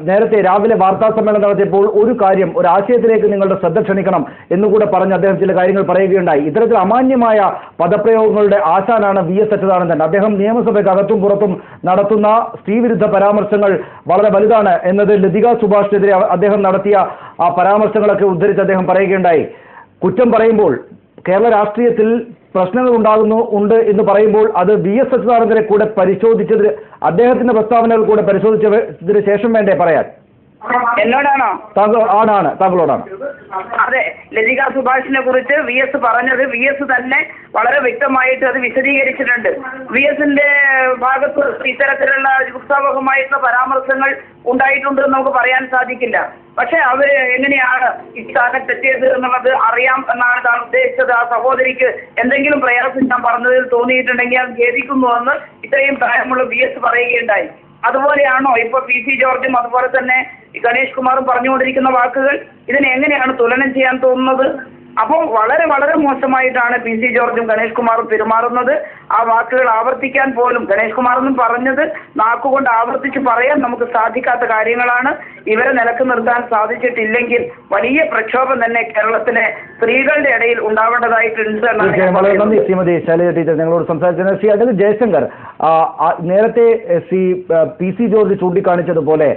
നേരത്തെ രാവിലെ വാർത്താ സമ്മേളനം നടത്തിയപ്പോൾ ഒരു കാര്യം, ഒരു ആശയത്തിലേക്ക് നിങ്ങളുടെ ശ്രദ്ധ ക്ഷണിക്കണം എന്നുകൂടെ പറഞ്ഞ് അദ്ദേഹം ചില കാര്യങ്ങൾ പറയുകയുണ്ടായി. ഇത്തരത്തിൽ അമാന്യമായ പദപ്രയോഗങ്ങളുടെ ആശാനാണ് VS അച്യുതാനന്ദൻ. അദ്ദേഹം നിയമസഭയ്ക്ക് അകത്തും പുറത്തും നടത്തുന്ന സ്ത്രീവിരുദ്ധ പരാമർശങ്ങൾ വളരെ വലുതാണ് എന്നത് ലതിക സുഭാഷിനെതിരെ അദ്ദേഹം നടത്തിയ ആ പരാമർശങ്ങളൊക്കെ ഉദ്ധരിച്ച് അദ്ദേഹം പറയുകയുണ്ടായി. കുറ്റം പറയുമ്പോൾ കേരള രാഷ്ട്രീയത്തിൽ പ്രശ്നങ്ങൾ ഉണ്ട് എന്ന് പറയുമ്പോൾ അത് VS അച്യുതാനന്ദനെ കൂടെ പരിശോധിച്ചതിന്, അദ്ദേഹത്തിന്റെ പ്രസ്താവനകൾ കൂടെ പരിശോധിച്ചതിന് ശേഷം വേണ്ടേ പറയാൻ? എന്നോടാണോ? താങ്കളോടാണ്. അതെ, ലതിക സുഭാഷിനെ കുറിച്ച് VS പറഞ്ഞത് VS തന്നെ വളരെ വ്യക്തമായിട്ട് അത് വിശദീകരിച്ചിട്ടുണ്ട്. VSന്റെ ഭാഗത്ത് ഇത്തരത്തിലുള്ള ഉത്സാഹമായിട്ടുള്ള പരാമർശങ്ങൾ ഉണ്ടായിട്ടുണ്ട് എന്ന് നമുക്ക് പറയാൻ സാധിക്കില്ല. പക്ഷെ അവര് എങ്ങനെയാണ് ഈ സ്ഥാനത്തെത്തിയത് എന്നുള്ളത് അറിയാം എന്നാണ് താൻ ഉദ്ദേശിച്ചത്. ആ സഹോദരിക്ക് എന്തെങ്കിലും പ്രയാസം ഞാൻ പറഞ്ഞതിൽ തോന്നിയിട്ടുണ്ടെങ്കിൽ അത് ഖേദിക്കുന്നുവെന്ന് ഇത്രയും പ്രായമുള്ള VS പറയുകയുണ്ടായി. അതുപോലെയാണോ ഇപ്പൊ PC ജോർജും അതുപോലെ തന്നെ ഗണേഷ് കുമാറും പറഞ്ഞുകൊണ്ടിരിക്കുന്ന വാക്കുകൾ? ഇതിനെ എങ്ങനെയാണ് തുലനം ചെയ്യാൻ തോന്നുന്നത്? അപ്പോൾ വളരെ വളരെ മോശമായിട്ടാണ് PC ജോർജും ഗണേഷ് കുമാറും പെരുമാറുന്നത്. ആ വാക്കുകൾ ആവർത്തിക്കാൻ പോലും ഗണേഷ് കുമാറൊന്നും പറഞ്ഞത് നാക്കുകൊണ്ട് ആവർത്തിച്ച് പറയാൻ നമുക്ക് സാധിക്കാത്ത കാര്യങ്ങളാണ്. ഇവരെ നിലക്ക് നിർത്താൻ സാധിച്ചിട്ടില്ലെങ്കിൽ വലിയ പ്രക്ഷോഭം തന്നെ കേരളത്തിലെ സ്ത്രീകളുടെ ഇടയിൽ ഉണ്ടാവേണ്ടതായിട്ടുണ്ട്. നന്ദി ശ്രീമതി ശൈലജ ടീച്ചർ, ഞങ്ങളോട് സംസാരിച്ചത്. ശ്രീ അടൽ ജയശങ്കർ, നേരത്തെ ശ്രീ PC ജോർജ് ചൂണ്ടിക്കാണിച്ചതുപോലെ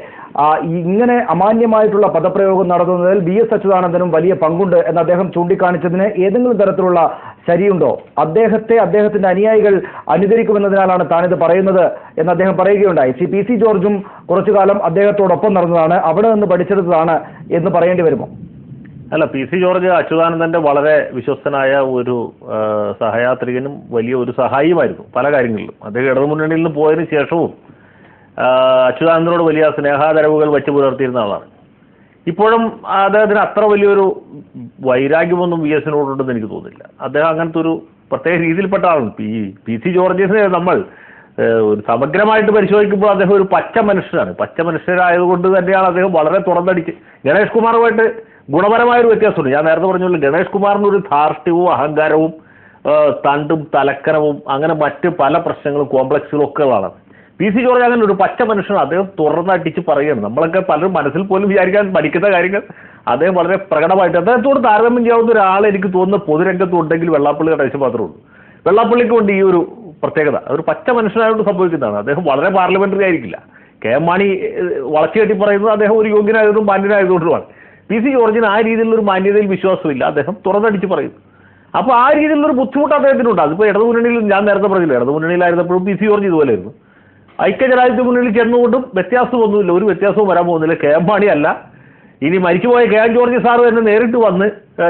ഇങ്ങനെ അമാന്യമായിട്ടുള്ള പദപ്രയോഗം നടത്തുന്നതിൽ VS അച്യുതാനന്ദനും വലിയ പങ്കുണ്ട് എന്ന് അദ്ദേഹം ചൂണ്ടിക്കാണിച്ചതിന് ഏതെങ്കിലും തരത്തിലുള്ള ശരിയുണ്ടോ? അദ്ദേഹത്തിന്റെ അനുയായികൾ അനുകരിക്കുമെന്നതിനാലാണ് താനിത് പറയുന്നത് എന്ന് അദ്ദേഹം പറയുകയുണ്ടായി. ശ്രീ PC ജോർജും കുറച്ചു കാലം അദ്ദേഹത്തോടൊപ്പം നടന്നതാണ്, അവിടെ നിന്ന് പഠിച്ചെടുത്തതാണ് എന്ന് പറയേണ്ടി വരുമോ? അല്ല, PC ജോർജ് അച്യുതാനന്ദന്റെ വളരെ വിശ്വസ്തനായ ഒരു സഹയാത്രികനും വലിയ ഒരു സഹായിയുമായിരുന്നു പല കാര്യങ്ങളിലും. അദ്ദേഹം ഇടതുമുന്നണിയിൽ നിന്ന് പോയതിനു ശേഷവും അച്യുതാനന്ദനോട് വലിയ സ്നേഹാദരവുകൾ വെച്ച് പുലർത്തിയിരുന്ന ആളാണ്. ഇപ്പോഴും അദ്ദേഹത്തിന് അത്ര വലിയൊരു വൈരാഗ്യമൊന്നും VSനോടുണ്ടെന്ന് എനിക്ക് തോന്നുന്നില്ല. അദ്ദേഹം അങ്ങനത്തെ ഒരു പ്രത്യേക രീതിയിൽപ്പെട്ട ആളാണ്. PC ജോർജിനെ നമ്മൾ ഒരു സമഗ്രമായിട്ട് പരിശോധിക്കുമ്പോൾ അദ്ദേഹം ഒരു പച്ച മനുഷ്യനാണ്. പച്ച മനുഷ്യരായതുകൊണ്ട് തന്നെയാണ് അദ്ദേഹം വളരെ തുറന്നടിച്ച് ഗണേഷ് കുമാറുമായിട്ട് ഗുണപരമായൊരു വ്യത്യാസമുണ്ട്. ഞാൻ നേരത്തെ പറഞ്ഞല്ലോ, ഗണേഷ് കുമാറിനൊരു ധാർഷ്ട്യവും അഹങ്കാരവും തണ്ടും തലക്കനവും അങ്ങനെ മറ്റ് പല പ്രശ്നങ്ങളും കോംപ്ലക്സുകളും ഒക്കെ ഉള്ളതാണ്. പി സി ജോർജ് അങ്ങനെ ഒരു പച്ച മനുഷ്യനാണ്. അദ്ദേഹം തുറന്നടിച്ച് പറയുകയാണ്. നമ്മളൊക്കെ പലരും മനസ്സിൽ പോലും വിചാരിക്കാൻ പഠിക്കുന്ന കാര്യങ്ങൾ അദ്ദേഹം വളരെ പ്രകടമായിട്ട് അദ്ദേഹത്തോട് താരതമ്യം ചെയ്യാവുന്ന ഒരാൾ എനിക്ക് തോന്നുന്ന പൊതുരംഗത്തും ഉണ്ടെങ്കിൽ വെള്ളാപ്പള്ളി ഗണേശൻ മാത്രമേ ഉള്ളൂ. വെള്ളാപ്പള്ളിക്ക് കൊണ്ട് ഈ ഒരു പ്രത്യേകത ഒരു പച്ച മനുഷ്യനായതുകൊണ്ട് സംഭവിക്കുന്നതാണ്. അദ്ദേഹം വളരെ പാർലമെന്ററി ആയിരിക്കില്ല. കെ എം മാണി വളച്ചു കെട്ടി പറയുന്നത് അദ്ദേഹം ഒരു യോഗ്യനായതുകൊണ്ടും മാന്യനായതുകൊണ്ടുമാണ്. പി സി ജോർജിന് ആ രീതിയിലുള്ളൊരു മാന്യതയിൽ വിശ്വാസമില്ല. അദ്ദേഹം തുറന്നടിച്ച് പറയുന്നു. അപ്പോൾ ആ രീതിയിലുള്ളൊരു ബുദ്ധിമുട്ട് അദ്ദേഹത്തിനുണ്ട്. അതിപ്പോൾ ഇടതുമുന്നണിയിൽ ഞാൻ നേരത്തെ പറഞ്ഞില്ല, ഇടതുമുന്നണിയിലായിരുന്നപ്പോഴും പി സി ജോർജ് ഇതുപോലെയായിരുന്നു. ഐക്യജനാധിപത്യ മുന്നണിയിൽ ചെന്നുകൊണ്ടും വ്യത്യാസമൊന്നുമില്ല, ഒരു വ്യത്യാസവും വരാൻ പോകുന്നില്ല. കെ എം മാണി അല്ല, ഇനി മരിച്ചുപോയ കെ എം ജോർജ് സാറ് തന്നെ നേരിട്ട് വന്ന്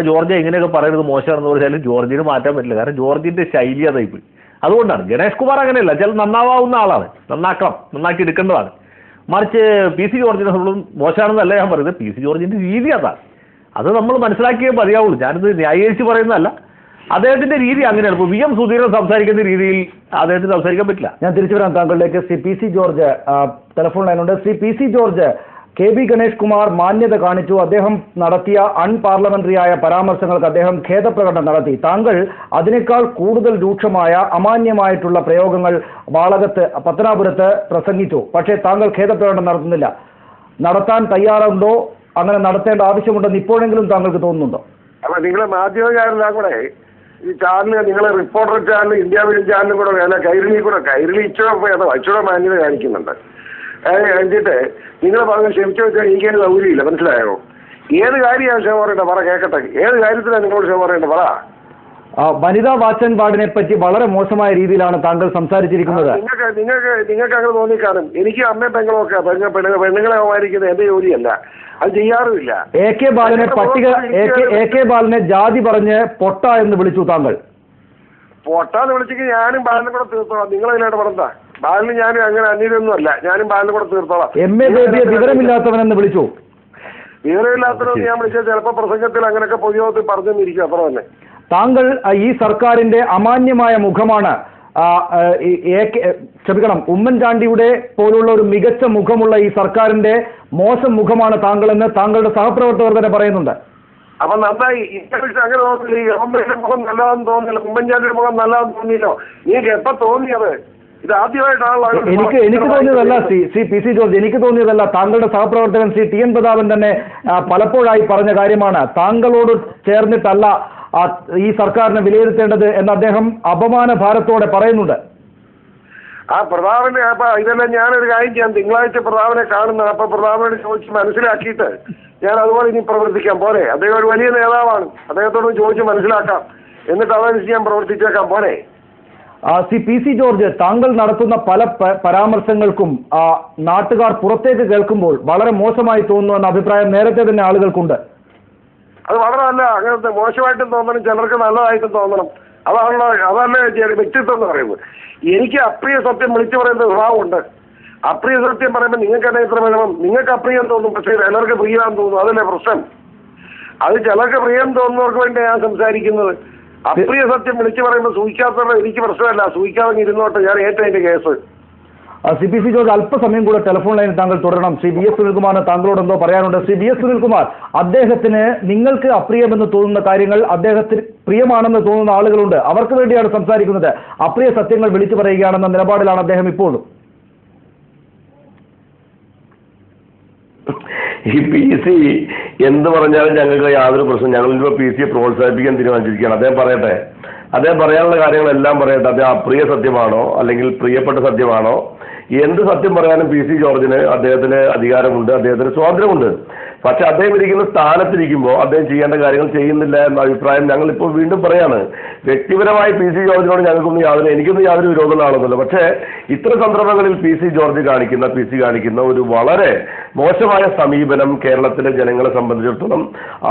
ജോർജ് ഇങ്ങനെയൊക്കെ പറയുന്നത് മോശമാണെന്ന് പറഞ്ഞാലും ജോർജിന് മാറ്റാൻ പറ്റില്ല. കാരണം ജോർജിന്റെ ശൈലി അതായിപ്പോയി. അതുകൊണ്ടാണ്. ഗണേഷ് കുമാർ അങ്ങനെയല്ല, ചില നന്നാവാവുന്ന ആളാണ്, നന്നാക്കി എടുക്കേണ്ടതാണ്. മറിച്ച് പി സി ജോർജിനെ നമ്മളും മോശമാണെന്നല്ല ഞാൻ പറയുന്നത്, പി സി ജോർജിന്റെ രീതി അതാണ്. അത് നമ്മൾ മനസ്സിലാക്കിയേ മതിയാവുള്ളൂ. ഞാനിത് ന്യായീകരിച്ച് പറയുന്നതല്ല, അദ്ദേഹത്തിന്റെ രീതി അങ്ങനെയാണ്. ഇപ്പോൾ വി എം സുധീരൻ സംസാരിക്കുന്ന രീതിയിൽ അദ്ദേഹത്തിന് സംസാരിക്കാൻ പറ്റില്ല. ഞാൻ തിരിച്ചു വരാം താങ്കളിലേക്ക്. Shri P C George telephone ലൈനുണ്ട്. Shri P C George, K B Ganesh Kumar മാന്യത കാണിച്ചു, അദ്ദേഹം നടത്തിയ അൺപാർലമെന്ററിയായ പരാമർശങ്ങൾക്ക് അദ്ദേഹം ഖേദപ്രകടനം നടത്തി. താങ്കൾ അതിനേക്കാൾ കൂടുതൽ രൂക്ഷമായ അമാന്യമായിട്ടുള്ള പ്രയോഗങ്ങൾ വാളകത്ത് പത്തനാപുരത്ത് പ്രസംഗിച്ചു. പക്ഷേ താങ്കൾ ഖേദപ്രകടനം നടത്തുന്നില്ല. നടത്താൻ തയ്യാറുണ്ടോ? അങ്ങനെ നടത്തേണ്ട ആവശ്യമുണ്ടെന്ന് ഇപ്പോഴെങ്കിലും താങ്കൾക്ക് തോന്നുന്നുണ്ടോ? അല്ല, നിങ്ങളെ മാധ്യമകാരെല്ലാം കൂടെ ഈ ചാനൽ, നിങ്ങളെ റിപ്പോർട്ടർ ചാനൽ, ഇന്ത്യ വിഷൻ ചാനലും കൂടെ വേല കൈരളി ഇച്ചിരി മാന്യത കാണിക്കുന്നുണ്ട്. എന്നിട്ട് നിങ്ങൾ പറഞ്ഞ ക്ഷമിച്ചു വെച്ചാൽ എനിക്കതിന് സൗകര്യമില്ല, മനസ്സിലായോ? ഏത് കാര്യമാണ് ക്ഷമ പറയേണ്ടത്? പറ, കേൾക്കട്ടെ. ഏത് കാര്യത്തിലാണ് നിങ്ങളോട് ക്ഷമ പറയേണ്ടത്? പറ. വനിതാ വാച്ചൻ വാർഡിനെ പറ്റി വളരെ മോശമായ രീതിയിലാണ് താങ്കൾ സംസാരിച്ചിരിക്കുന്നത്. നിങ്ങൾക്ക് അങ്ങനെ തോന്നിക്കാണും. എനിക്ക് അമ്മയും പെങ്ങളൊക്കെ പെണ്ണുങ്ങളെ അവമാനിക്കുന്നത് എന്റെ ജോലിയല്ല, അത് ചെയ്യാറുമില്ല. എ കെ ബാലനെ ജാതി പറഞ്ഞ് പൊട്ട എന്ന് വിളിച്ചു താങ്കൾ. പൊട്ടാന്ന് വിളിച്ചെങ്കിൽ ഞാനും ബാലിനും കൂടെ തീർത്തോളാം. നിങ്ങളതിനായിട്ട് പറഞ്ഞാ ബാലിന് ഞാനും അങ്ങനെ അന്യരൊന്നും അല്ല, ഞാനും ബാലിനും കൂടെ തീർത്തോളാം. എം എ ബേബിയെ വിവരമില്ലാത്തവനെന്ന് വിളിച്ചു. വിവരമില്ലാത്തവരെന്ന് ഞാൻ വിളിച്ചത് ചിലപ്പോൾ പ്രസംഗത്തിൽ അങ്ങനെയൊക്കെ പൊതുയോഗത്തിൽ പറഞ്ഞെന്നിരിക്കും, അത്ര തന്നെ. താങ്കൾ ഈ സർക്കാരിന്റെ അമാന്യമായ മുഖമാണ്, ക്ഷമിക്കണം, ഉമ്മൻചാണ്ടിയുടെ പോലുള്ള ഒരു മികച്ച മുഖമുള്ള ഈ സർക്കാരിന്റെ മോശം മുഖമാണ് താങ്കളെന്ന് താങ്കളുടെ സഹപ്രവർത്തകർ തന്നെ പറയുന്നുണ്ട്. അപ്പൊ നന്നായി. അങ്ങനെ തോന്നില്ല. ഈ ഗവൺമെന്റിന്റെ മുഖം നല്ലതാണെന്ന് തോന്നില്ല, ഉമ്മൻചാണ്ടിയുടെ മുഖം നല്ലതാണെന്ന് തോന്നിയില്ലോ? നിങ്ങൾക്ക് എപ്പോ തോന്നിയത്? ഇത് ആദ്യമായിട്ടാണല്ലോ. എനിക്ക് തോന്നിയതല്ല ശ്രീ പി സി ജോർജ്, എനിക്ക് തോന്നിയതല്ല. താങ്കളുടെ സഹപ്രവർത്തകൻ ശ്രീ ടി എൻ പ്രതാപൻ തന്നെ പലപ്പോഴായി പറഞ്ഞ കാര്യമാണ്. താങ്കളോട് ചേർന്നിട്ടല്ല ഈ സർക്കാരിനെ വിലയിരുത്തേണ്ടത് എന്ന് അദ്ദേഹം അപമാന ഭാരത്തോടെ പറയുന്നുണ്ട്. ആ പ്രതാപനെ അപ്പൊ ഇതെല്ലാം ഞാനൊരു കാര്യം ചെയ്യാം. തിങ്കളാഴ്ച പ്രതാപനെ കാണുന്നത്. അപ്പൊ പ്രതാപനോട് ചോദിച്ച് മനസ്സിലാക്കിയിട്ട് ഞാൻ അതുപോലെ ഇനി പ്രവർത്തിക്കാം. പോരെ? അദ്ദേഹം ഒരു വലിയ നേതാവാണ്, അദ്ദേഹത്തോട് ചോദിച്ച് മനസ്സിലാക്കാം, എന്നിട്ട് അതനുസരിച്ച് ഞാൻ പ്രവർത്തിച്ചേക്കാം. പോരെ? ശ്രീ പി സി ജോർജ്, താങ്കൾ നടത്തുന്ന പല പരാമർശങ്ങൾക്കും നാട്ടുകാർ പുറത്തേക്ക് കേൾക്കുമ്പോൾ വളരെ മോശമായി തോന്നുന്നുവെന്ന അഭിപ്രായം നേരത്തെ തന്നെ ആളുകൾക്കുണ്ട്. അത് വളരെ നല്ല, അങ്ങനത്തെ മോശമായിട്ടും തോന്നണം, ചിലർക്ക് നല്ലതായിട്ടും തോന്നണം. അതല്ലേ വ്യക്തിത്വം എന്ന് പറയുന്നത്. എനിക്ക് അപ്രിയ സത്യം വിളിച്ചു പറയുന്ന സ്വഭാവമുണ്ട്. അപ്രിയ സത്യം പറയുമ്പോൾ നിങ്ങൾക്ക് തന്നെ ഇത്ര വേണം. നിങ്ങൾക്ക് അപ്രിയം തോന്നും, പക്ഷേ ചിലർക്ക് പ്രിയമാണെന്ന് തോന്നും. അതല്ലേ പ്രശ്നം? അത് ചിലർക്ക് പ്രിയം തോന്നുന്നവർക്ക് വേണ്ടി ഞാൻ സംസാരിക്കുന്നത്. അപ്രിയ സത്യം വിളിച്ചു പറയുമ്പോൾ സൂഹിക്കാത്തവരുടെ എനിക്ക് പ്രശ്നമല്ല, സൂഹിക്കാതെ ഇരുന്നോട്ടെ, ഞാൻ ഏറ്റതിന്റെ കേസ്. സി പി സി ജോർജ്, അല്പസമയം കൂടെ ടെലിഫോൺ ലൈനിൽ താങ്കൾ തുടരണം. ശ്രീ ബി എസ് സുനിൽകുമാറിന് താങ്കളോട് എന്തോ പറയാനുണ്ട്. ശ്രീ ബി എസ് സുനിൽകുമാർ, അദ്ദേഹത്തിന് നിങ്ങൾക്ക് അപ്രിയമെന്ന് തോന്നുന്ന കാര്യങ്ങൾ അദ്ദേഹത്തിന് പ്രിയമാണെന്ന് തോന്നുന്ന ആളുകളുണ്ട്. അവർക്ക് വേണ്ടിയാണ് സംസാരിക്കുന്നത്. അപ്രിയ സത്യങ്ങൾ വിളിച്ചു പറയുകയാണെന്ന നിലപാടിലാണ് അദ്ദേഹം ഇപ്പോഴും. ഈ പി സി എന്ത് പറഞ്ഞാലും ഞങ്ങൾക്ക് യാതൊരു പ്രശ്നം. ഞങ്ങളിപ്പോൾ പി സിയെ പ്രോത്സാഹിപ്പിക്കാൻ തീരുമാനിച്ചിരിക്കുകയാണ്. അദ്ദേഹം പറയട്ടെ, അദ്ദേഹം പറയാനുള്ള കാര്യങ്ങളെല്ലാം പറയട്ടെ. അദ്ദേഹം അപ്രിയ സത്യമാണോ അല്ലെങ്കിൽ പ്രിയപ്പെട്ട സത്യമാണോ, എന്ത് സത്യം പറയാനും പി സി ജോർജിന് അദ്ദേഹത്തിന് അധികാരമുണ്ട്, അദ്ദേഹത്തിന് സ്വാതന്ത്ര്യമുണ്ട്. പക്ഷെ അദ്ദേഹം ഇരിക്കുന്ന സ്ഥാനത്തിരിക്കുമ്പോൾ അദ്ദേഹം ചെയ്യേണ്ട കാര്യങ്ങൾ ചെയ്യുന്നില്ല എന്ന അഭിപ്രായം ഞങ്ങൾ ഇപ്പോൾ വീണ്ടും പറയാണ്. വ്യക്തിപരമായി പി സി ജോർജിനോട് എനിക്കൊന്നും യാതൊരു വിരോധമുള്ള ആളൊന്നുമില്ല. പക്ഷേ ഇത്തരം സന്ദർഭങ്ങളിൽ പി സി കാണിക്കുന്ന ഒരു വളരെ മോശമായ സമീപനം കേരളത്തിലെ ജനങ്ങളെ സംബന്ധിച്ചിടത്തോളം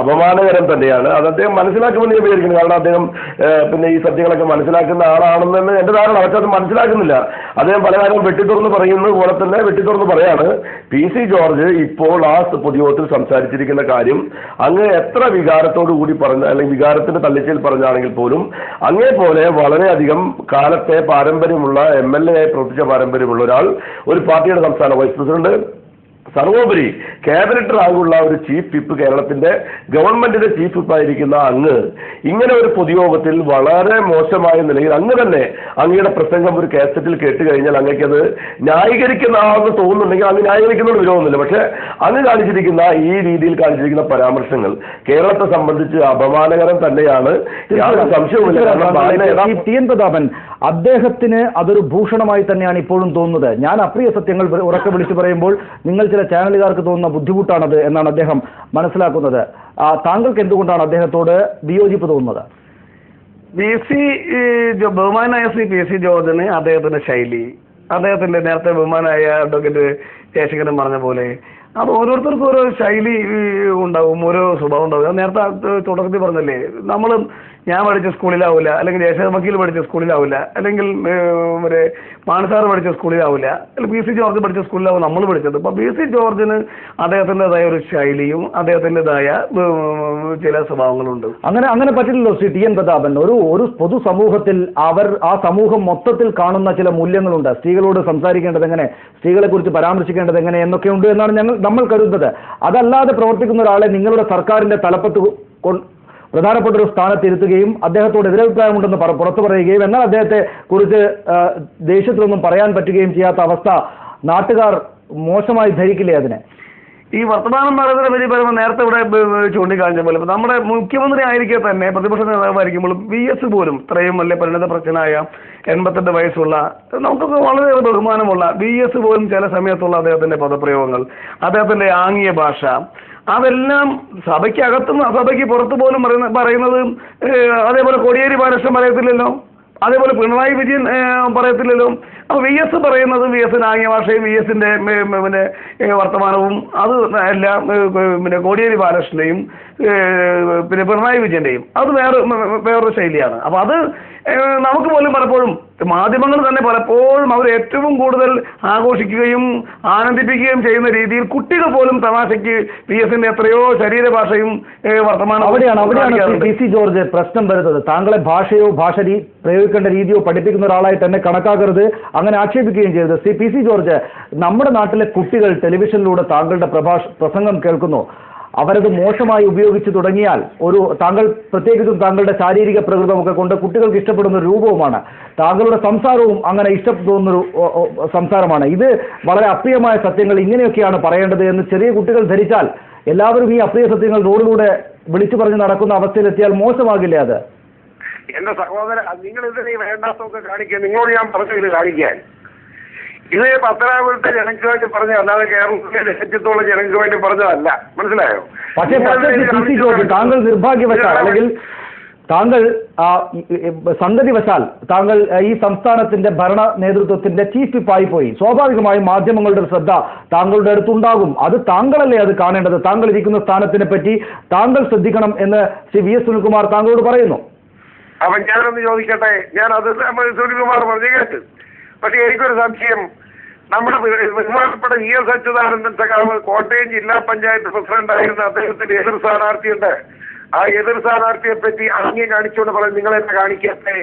അപമാനകരം തന്നെയാണ്. അത് അദ്ദേഹം മനസ്സിലാക്കുമെന്ന് ഞാൻ വിചാരിക്കുന്നു. കാരണം അദ്ദേഹം പിന്നെ ഈ സത്യങ്ങളൊക്കെ മനസ്സിലാക്കുന്ന ആളാണെന്ന് എന്റെ ധാരണ. പക്ഷെ അത് മനസ്സിലാക്കുന്നില്ല. അദ്ദേഹം പല കാര്യങ്ങളും വെട്ടിത്തുറന്ന് പറയുന്നത് പോലെ തന്നെ വെട്ടിത്തുറന്ന് പറയാണ്. പി സി ജോർജ് ഇപ്പോൾ ആ പൊതുയോഗത്തിൽ സംസാരിച്ചിരിക്കുന്ന കാര്യം അങ്ങ് എത്ര വികാരത്തോടു കൂടി പറഞ്ഞ അല്ലെങ്കിൽ വികാരത്തിന്റെ തള്ളിച്ചയിൽ പറഞ്ഞാണെങ്കിൽ പോലും അങ്ങേപോലെ വളരെയധികം കാലത്തെ പാരമ്പര്യമുള്ള MLA ആയി പ്രവർത്തിച്ച പാരമ്പര്യമുള്ള ഒരാൾ, ഒരു പാർട്ടിയുടെ സംസ്ഥാന വൈസ് പ്രസിഡന്റ്, സർവോപരി ക്യാബിനറ്റ് റാങ്കുള്ള ഒരു ചീഫ് വിപ്പ്, കേരളത്തിന്റെ ഗവൺമെന്റിന്റെ ചീഫ് വിപ്പായിരിക്കുന്ന അങ്ങ് ഇങ്ങനെ ഒരു പൊതുയോഗത്തിൽ വളരെ മോശമായ നിലയിൽ അങ്ങ് തന്നെ അങ്ങയുടെ പ്രസംഗം ഒരു കാസറ്റിൽ കേട്ട് കഴിഞ്ഞാൽ അങ്ങേക്കത് ന്യായീകരിക്കുന്നതാണെന്ന് തോന്നുന്നുണ്ടെങ്കിൽ അങ്ങ് ന്യായീകരിക്കുന്നതിന് വിരോധമൊന്നുമില്ല. പക്ഷെ അങ്ങ് കാണിച്ചിരിക്കുന്ന ഈ രീതിയിൽ കാണിച്ചിരിക്കുന്ന പരാമർശങ്ങൾ കേരളത്തെ സംബന്ധിച്ച് അപമാനകരം തന്നെയാണ്, യാതൊരു സംശയവുമില്ല. ടി എൻ പ്രതാപൻ, അദ്ദേഹത്തിന് അതൊരു ഭൂഷണമായി തന്നെയാണ് ഇപ്പോഴും തോന്നുന്നത്. ഞാൻ അപ്രിയ സത്യങ്ങൾ ഉറക്കെ വിളിച്ചു പറയുമ്പോൾ നിങ്ങൾ ചില ചാനലുകാർക്ക് തോന്നുന്ന ബുദ്ധിമുട്ടാണത് എന്നാണ് അദ്ദേഹം മനസ്സിലാക്കുന്നത്. താങ്കൾക്ക് എന്തുകൊണ്ടാണ് അദ്ദേഹത്തോട് വിയോജിപ്പ് തോന്നുന്നത്? ബഹുമാനായ ശ്രീ പി സി ജോർജിന് അദ്ദേഹത്തിന്റെ ശൈലി, അദ്ദേഹത്തിന്റെ നേരത്തെ ബഹുമാനായ അഡ്വക്കേറ്റ് ജയശങ്കരൻ പറഞ്ഞ പോലെ അത് ഓരോരുത്തർക്കും ഓരോ ശൈലി ഉണ്ടാവും, ഓരോ സ്വഭാവം ഉണ്ടാവും. നേരത്തെ തുടക്കത്തിൽ പറഞ്ഞല്ലേ, ഞാൻ പഠിച്ച സ്കൂളിലാവില്ല, അല്ലെങ്കിൽ ജയശങ്കർ വക്കീൽ പഠിച്ച സ്കൂളിലാവില്ല, അല്ലെങ്കിൽ മറ്റേ മാനസാർ പഠിച്ച സ്കൂളിലാവില്ല, അല്ലെങ്കിൽ പി സി ജോർജ് പഠിച്ച സ്കൂളിലാവും നമ്മൾ പഠിച്ചത്. അപ്പൊ പി സി ജോർജിന് അദ്ദേഹത്തിൻ്റെതായ ഒരു ശൈലിയും അദ്ദേഹത്തിൻ്റെതായ ചില സ്വഭാവങ്ങളുണ്ട്. അങ്ങനെ പറ്റില്ലല്ലോ ശ്രീ ടി എൻ പ്രതാപൻ. ഒരു പൊതുസമൂഹത്തിൽ ആ സമൂഹം മൊത്തത്തിൽ കാണുന്ന ചില മൂല്യങ്ങളുണ്ട്. സ്ത്രീകളോട് സംസാരിക്കേണ്ടത് എങ്ങനെ, സ്ത്രീകളെ കുറിച്ച് പരാമർശിക്കേണ്ടത് എങ്ങനെ എന്നൊക്കെ ഉണ്ട് എന്നാണ് നമ്മൾ കരുതുന്നത്. അതല്ലാതെ പ്രവർത്തിക്കുന്ന ഒരാളെ നിങ്ങളുടെ സർക്കാരിന്റെ തലപ്പത്ത് പ്രധാനപ്പെട്ട ഒരു സ്ഥാനത്തിരുത്തുകയും അദ്ദേഹത്തോട് എതിരഭിപ്രായമുണ്ടെന്ന് പുറത്തു പറയുകയും എന്നാൽ അദ്ദേഹത്തെ കുറിച്ച് ദേഷ്യത്തിലൊന്നും പറയാൻ പറ്റുകയും ചെയ്യാത്ത അവസ്ഥ നാട്ടുകാർ മോശമായി ധരിക്കില്ലേ അതിനെ? ഈ വർത്തമാനം പറയുന്നതിനെ പറ്റി പറയുമ്പോൾ നേരത്തെ ഇവിടെ ചൂണ്ടിക്കാണിച്ച പോലെ നമ്മുടെ മുഖ്യമന്ത്രി ആയിരിക്കെ തന്നെ പ്രതിപക്ഷ നേതാവായിരിക്കുമ്പോൾ VS പോലും ഇത്രയും വലിയ പരിണിത പ്രശ്നമായ 88 വയസ്സുള്ള നമുക്കൊക്കെ വളരെയേറെ ബഹുമാനമുള്ള VS പോലും ചില സമയത്തുള്ള അദ്ദേഹത്തിന്റെ പദപ്രയോഗങ്ങൾ, അദ്ദേഹത്തിന്റെ ആംഗ്യ ഭാഷ, അതെല്ലാം സഭയ്ക്കകത്തും സഭയ്ക്ക് പുറത്തു പോലും പറയുന്നത് അതേപോലെ കോടിയേരി ബാലകൃഷ്ണൻ പറയത്തില്ലല്ലോ, അതേപോലെ പിണറായി വിജയൻ പറയത്തില്ലല്ലോ. അപ്പൊ VS പറയുന്നത് VSന്റെ ആംഗ്യഭാഷയും VSന്റെ പിന്നെ വർത്തമാനവും അത് എല്ലാം പിന്നെ കോടിയേരി ബാലകൃഷ്ണന്റെയും പിന്നെ പിണറായി വിജയന്റെയും അത് വേറൊരു ശൈലിയാണ്. അപ്പൊ അത് നമുക്ക് പോലും പലപ്പോഴും മാധ്യമങ്ങൾ തന്നെ പലപ്പോഴും അവർ ഏറ്റവും കൂടുതൽ ആഘോഷിക്കുകയും ആനന്ദിപ്പിക്കുകയും ചെയ്യുന്ന രീതിയിൽ കുട്ടികൾ പോലും തമാശയ്ക്ക് VSന്റെ എത്രയോ ശരീരഭാഷയും വർത്തമാനവും. അവിടെയാണ് പി സി ജോർജ് പ്രശ്നം വരുന്നത്. താങ്കളെ ഭാഷയോ പ്രയോഗിക്കേണ്ട രീതിയോ പഠിപ്പിക്കുന്ന ഒരാളായി തന്നെ കണക്കാക്കരുത്, അങ്ങനെ ആക്ഷേപിക്കുകയും ചെയ്തത്. ശ്രീ പി സി ജോർജ്, നമ്മുടെ നാട്ടിലെ കുട്ടികൾ ടെലിവിഷനിലൂടെ താങ്കളുടെ പ്രസംഗം കേൾക്കുന്നു. അവരത് മോശമായി ഉപയോഗിച്ച് തുടങ്ങിയാൽ താങ്കൾ പ്രത്യേകിച്ചും താങ്കളുടെ ശാരീരിക പ്രകൃതമൊക്കെ കൊണ്ട് കുട്ടികൾക്ക് ഇഷ്ടപ്പെടുന്ന ഒരു രൂപവുമാണ്. താങ്കളുടെ സംസാരവും അങ്ങനെ ഇഷ്ടപ്പെടുന്നൊരു സംസാരമാണ്. ഇത് വളരെ അപ്രിയമായ സത്യങ്ങൾ ഇങ്ങനെയൊക്കെയാണ് പറയേണ്ടത് എന്ന് ചെറിയ കുട്ടികൾ ധരിച്ചാൽ എല്ലാവരും ഈ അപ്രിയ സത്യങ്ങൾ റോഡിലൂടെ വിളിച്ചു പറഞ്ഞ് നടക്കുന്ന അവസ്ഥയിലെത്തിയാൽ മോശമാകില്ലേ അത്? എന്റെ സഹോദര, നിങ്ങൾ ഇതിനെ വേണ്ടാത്തൊക്കെ കാണിക്കുക. നിങ്ങളോട് ഞാൻ പറഞ്ഞു ഇത് കാണിക്കാൻ. ഇത് പത്തനാപുരത്തെ ജനങ്ങൾക്ക് വേണ്ടി പറഞ്ഞ, അല്ലാതെ കേരളത്തിലെ രാജ്യത്തോളം ജനങ്ങൾക്ക് വേണ്ടി പറഞ്ഞതല്ല. മനസ്സിലായോ? പക്ഷേ താങ്കൾ നിർഭാഗ്യവശാൽ അല്ലെങ്കിൽ താങ്കൾ സന്തതിവശാൽ താങ്കൾ ഈ സംസ്ഥാനത്തിന്റെ ഭരണ നേതൃത്വത്തിന്റെ ചീഫ് വിപ്പായി പോയി. സ്വാഭാവികമായും മാധ്യമങ്ങളുടെ ശ്രദ്ധ താങ്കളുടെ അടുത്തുണ്ടാകും. അത് താങ്കളല്ലേ അത് കാണേണ്ടത്. താങ്കൾ ഇരിക്കുന്ന സ്ഥാനത്തിനെ പറ്റി താങ്കൾ ശ്രദ്ധിക്കണം എന്ന് ശ്രീ VS സുനിൽകുമാർ താങ്കളോട് പറയുന്നു. അപ്പൊ ഞാനൊന്ന് ചോദിക്കട്ടെ, ഞാനത് സുനിൽകുമാർ പറഞ്ഞു കേട്ട്. പക്ഷെ എനിക്കൊരു സംശയം, നമ്മുടെ ബഹുമാനപ്പെട്ട VS അച്യുതാനന്ദൻ സഖാവ് കോട്ടയം ജില്ലാ പഞ്ചായത്ത് പ്രസിഡന്റായിരുന്ന അദ്ദേഹത്തിന്റെ എതിർ സ്ഥാനാർത്ഥിയുണ്ട്. ആ എതിർ സ്ഥാനാർത്ഥിയെ പറ്റി ആംഗ്യം കാണിച്ചുകൊണ്ട് പറയും നിങ്ങൾ എന്നെ കാണിക്കട്ടെ.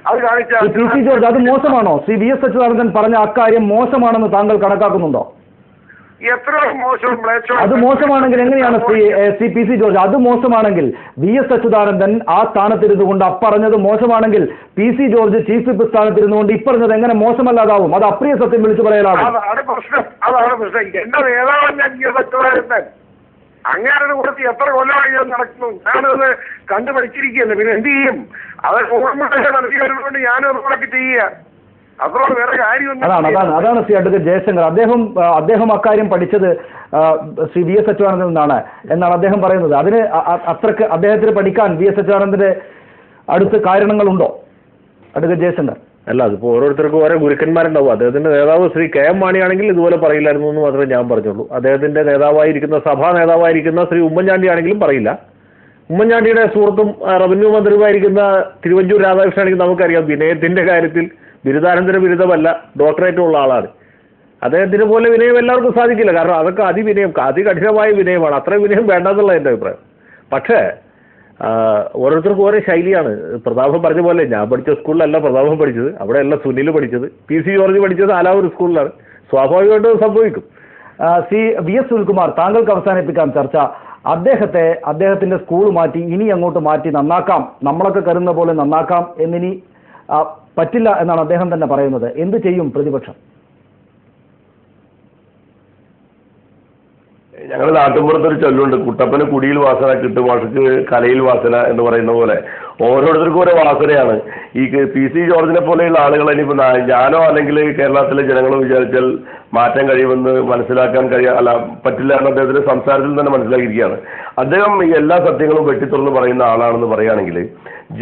അത് കാണിച്ചാൽ പി സി ജോർജ് അത് മോശമാണോ? ശ്രീ VS അച്യുതാനന്ദൻ പറഞ്ഞ അക്കാര്യം മോശമാണെന്ന് താങ്കൾ കണക്കാക്കുന്നുണ്ടോ? എത്ര മോശവും അത് മോശമാണെങ്കിൽ എങ്ങനെയാണ് ശ്രീ പി സി ജോർജ്? അത് മോശമാണെങ്കിൽ VS അച്യുതാനന്ദൻ ആ സ്ഥാനത്തിരുന്നു കൊണ്ട് അപ്പറഞ്ഞത് മോശമാണെങ്കിൽ P C George chief whip സ്ഥാനത്തിരുന്നു കൊണ്ട് ഇപ്പറഞ്ഞത് എങ്ങനെ മോശമല്ലാതാവും? അത് അപ്രിയ സത്യം വിളിച്ചു പറയലാണ്. അതാണ് പ്രശ്നം. എന്റെ നേതാവൻ VS അച്യുതാനന്ദൻ അങ്ങനെ കൊടുത്ത് എത്ര കൊല്ലമായി നടക്കുന്നു. ഞാനത് കണ്ടുപഠിച്ചിരിക്കുകയല്ലേ, പിന്നെ എന്ത് ചെയ്യും? അത് മനസ്സിൽ വരുന്നതുകൊണ്ട് ഞാനും അതുകൊണ്ടൊക്കെ ചെയ്യുക. അത്രയും വേറെ കാര്യമൊന്നും. അതാണ് ശ്രീ അഡ്വക്കേറ്റ് ജയശങ്കർ. അദ്ദേഹം അക്കാര്യം പഠിച്ചത് ശ്രീ VS അച്യുതാനന്ദനിൽ നിന്നാണ് എന്നാണ് അദ്ദേഹം പറയുന്നത്. അതിന് അത്രക്ക് അദ്ദേഹത്തിന് പഠിക്കാൻ VS അച്യുതാനന്ദന്റെ അടുത്ത് കാരണങ്ങളുണ്ടോ അഡ്വക്കേറ്റ് ജയശങ്കർ? അല്ല, അതിപ്പോൾ ഓരോരുത്തർക്കും ഓരോ ഗുരുക്കന്മാരുണ്ടാവും. അദ്ദേഹത്തിന്റെ നേതാവ് ശ്രീ KM മാണിയാണെങ്കിൽ ഇതുപോലെ പറയില്ലായിരുന്നു എന്ന് മാത്രമേ ഞാൻ പറഞ്ഞുള്ളൂ. അദ്ദേഹത്തിന്റെ നേതാവായിരിക്കുന്ന സഭാ നേതാവായിരിക്കുന്ന ശ്രീ ഉമ്മൻചാണ്ടി ആണെങ്കിലും പറയില്ല. ഉമ്മൻചാണ്ടിയുടെ സുഹൃത്തും റവന്യൂ മന്ത്രിയുമായിരിക്കുന്ന തിരുവഞ്ചൂർ രാധാകൃഷ്ണൻ ആണെങ്കിൽ നമുക്കറിയാം വിനയത്തിന്റെ കാര്യത്തിൽ ബിരുദാനന്തര ബിരുദമല്ല ഡോക്ടറേറ്റ് ഉള്ള ആളാണ്. അദ്ദേഹത്തിന് പോലെ വിനയം എല്ലാവർക്കും സാധിക്കില്ല. കാരണം അതൊക്കെ അതികഠിനമായ വിനയമാണ്. അത്രയും വിനയം വേണ്ടെന്നുള്ള എൻ്റെ അഭിപ്രായം. പക്ഷേ ഓരോരുത്തർക്കും ഓരോ ശൈലിയാണ്. പ്രതാപം പറഞ്ഞ പോലെ ഞാൻ പഠിച്ച സ്കൂളിലല്ല പ്രതാപം പഠിച്ചത്, അവിടെയല്ല സുനിൽ പഠിച്ചത്, പി സി ജോർജ് പഠിച്ചത് ആലാവൂർ സ്കൂളിലാണ്. സ്വാഭാവികമായിട്ടും സംഭവിക്കും. ശ്രീ വി എസ് സുനിൽകുമാർ, താങ്കൾക്ക് അവസാനിപ്പിക്കാം ചർച്ച. അദ്ദേഹത്തിന്റെ സ്കൂൾ മാറ്റി ഇനി അങ്ങോട്ട് മാറ്റി നന്നാക്കാം, നമ്മളൊക്കെ കരുതുന്ന പോലെ നന്നാക്കാം എന്നിനി പറ്റില്ല എന്നാണ് അദ്ദേഹം തന്നെ പറയുന്നത്. എന്ത് ചെയ്യും പ്രതിപക്ഷം? ഞങ്ങളുടെ നാട്ടിൻപുറത്തൊരു ചൊല്ലുണ്ട്, കുട്ടപ്പന് കുടിയിൽ വാസന കിട്ടും മാഷക്ക് കലയിൽ വാസന എന്ന് പറയുന്ന പോലെ ഓരോരുത്തർക്കും ഓരോ വാസനയാണ്. ഈ പി സി ജോർജിനെ പോലെയുള്ള ആളുകൾ ഇനിയിപ്പോൾ ഞാനോ അല്ലെങ്കിൽ കേരളത്തിലെ ജനങ്ങളോ വിചാരിച്ചാൽ മാറ്റാൻ കഴിയുമെന്ന് മനസ്സിലാക്കാൻ പറ്റില്ല എന്ന് അദ്ദേഹത്തിന്റെ സംസാരത്തിൽ തന്നെ മനസ്സിലാക്കിയിരിക്കുകയാണ്. അദ്ദേഹം ഈ എല്ലാ സത്യങ്ങളും വെട്ടിത്തുറന്ന് പറയുന്ന ആളാണെന്ന് പറയുകയാണെങ്കിൽ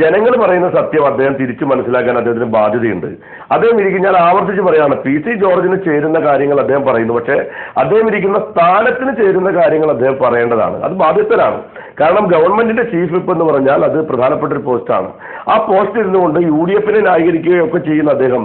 ജനങ്ങൾ പറയുന്ന സത്യം അദ്ദേഹം തിരിച്ചു മനസ്സിലാക്കാൻ അദ്ദേഹത്തിന് ബാധ്യതയുണ്ട്. അദ്ദേഹം ഞാൻ ആവർത്തിച്ച് പറയാണ്, പി സി ജോർജിന് ചേരുന്ന കാര്യങ്ങൾ അദ്ദേഹം പറയുന്നു, പക്ഷേ അദ്ദേഹം ഇരിക്കുന്ന സ്ഥാനത്തിന് ചേരുന്ന കാര്യങ്ങൾ അദ്ദേഹം പറയേണ്ടതാണ്. അത് ബാധ്യസ്ഥരാണ്. കാരണം ഗവൺമെന്റിന്റെ ചീഫ് വിപ്പ് എന്ന് പറഞ്ഞാൽ അത് പ്രധാനപ്പെട്ട ഒരു പോസ്റ്റാണ്. ആ പോസ്റ്റ് ഇരുന്നുകൊണ്ട് UDF ന്യായീകരിക്കുകയൊക്കെ ചെയ്യുന്ന അദ്ദേഹം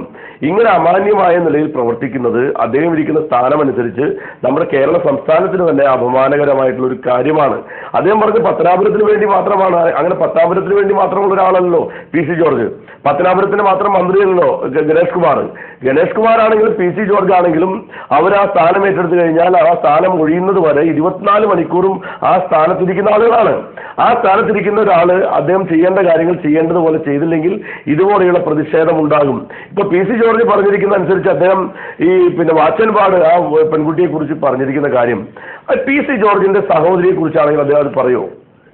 ഇങ്ങനെ അമാന്യമായ നിലയിൽ പ്രവർത്തിക്കുന്നത് അദ്ദേഹം ഇരിക്കുന്ന സ്ഥാനമനുസരിച്ച് നമ്മുടെ കേരള സംസ്ഥാനത്തിന് തന്നെ അപമാനകരമായിട്ടുള്ള ഒരു കാര്യമാണ്. അദ്ദേഹം പറഞ്ഞ പത്തനാപുരത്തിന് വേണ്ടി മാത്രമാണ്, അങ്ങനെ പത്തനാപുരത്തിന് വേണ്ടി മാത്രമുള്ള ഒരാളല്ലോ പി സി ജോർജ്. പത്തനാപുരത്തിന് മാത്രം മന്ത്രിയല്ലോ ഗണേഷ് കുമാർ ആണെങ്കിലും പി സി ജോർജ് ആണെങ്കിലും അവർ ആ സ്ഥാനം ഏറ്റെടുത്തു കഴിഞ്ഞാൽ ആ സ്ഥാനം ഒഴിയുന്നത് വരെ 24 മണിക്കൂറും ആ സ്ഥാനത്തിരിക്കുന്ന ആളുകളാണ്. ആ സ്ഥാനത്തിരിക്കുന്ന ഒരാള് അദ്ദേഹം ചെയ്യേണ്ട കാര്യങ്ങൾ ചെയ്യേണ്ടതുപോലെ ചെയ്തില്ലെങ്കിൽ ഇതുപോലെയുള്ള പ്രതിഷേധം ഉണ്ടാകും. ഇപ്പൊ പി സി ജോർജ് പറഞ്ഞിരിക്കുന്ന അനുസരിച്ച് അദ്ദേഹം ഈ വാച്ചൻപാട് ആ പെൺകുട്ടിയെ കുറിച്ച് പറഞ്ഞിരിക്കുന്ന കാര്യം പി സി ജോർജിന്റെ സഹോദരിയെ കുറിച്ചാണെങ്കിൽ അദ്ദേഹം അത് പറയോ?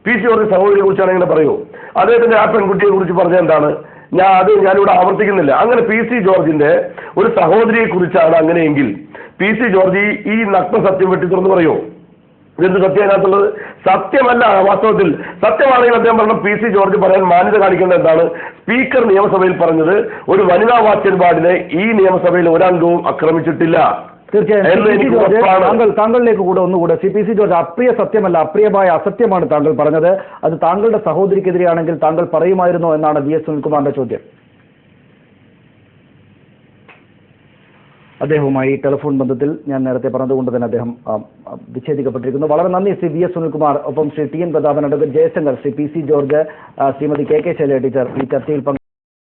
പി സി ജോർജ് സഹോദരിയെ കുറിച്ചാണെങ്കിൽ പറയോ? അദ്ദേഹത്തിന്റെ ആ പെൺകുട്ടിയെ കുറിച്ച് പറഞ്ഞ എന്താണ്? ഞാനിവിടെ ആവർത്തിക്കുന്നില്ല. അങ്ങനെ പി സി ജോർജിന്റെ ഒരു സഹോദരിയെ കുറിച്ചാണ് അങ്ങനെയെങ്കിൽ പി സി ജോർജ് ഈ നഗ്ന സത്യം വെട്ടി തുറന്ന് പറയോ? ഇതെന്ത് സത്യം അതിനകത്തുള്ളത്? സത്യമല്ല. വാസ്തവത്തിൽ സത്യമാണെങ്കിൽ അദ്ദേഹം പറഞ്ഞ പി സി ജോർജ് പറയാൻ മാന്യത കാണിക്കേണ്ടത് എന്താണ്? സ്പീക്കർ നിയമസഭയിൽ പറഞ്ഞത് ഒരു വനിതാ വാച്ചൻപാടിനെ ഈ നിയമസഭയിൽ ഒരംഗവും ആക്രമിച്ചിട്ടില്ല. തീർച്ചയായും താങ്കളിലേക്ക് ഒന്നുകൂടെ പി സി ജോർജ് അപ്രിയ സത്യമല്ല, അപ്രിയമായ അസത്യമാണ് താങ്കൾ പറഞ്ഞത്. അത് താങ്കളുടെ സഹോദരിക്കെതിരെയാണെങ്കിൽ താങ്കൾ പറയുമായിരുന്നോ എന്നാണ് വി എസ് സുനിൽകുമാറിന്റെ ചോദ്യം. അദ്ദേഹവുമായി ടെലിഫോൺ ബന്ധത്തിൽ ഞാൻ നേരത്തെ പറഞ്ഞതുകൊണ്ട് തന്നെ അദ്ദേഹം വിച്ഛേദിക്കപ്പെട്ടിരിക്കുന്നു. വളരെ നന്ദി ശ്രീ വി എസ് സുനിൽകുമാർ. ഒപ്പം Shri T N Prathapan, advocate Jayashankar, Shri P C George, Shrimati K K Shailaja teacher ഈ ചർച്ചയിൽ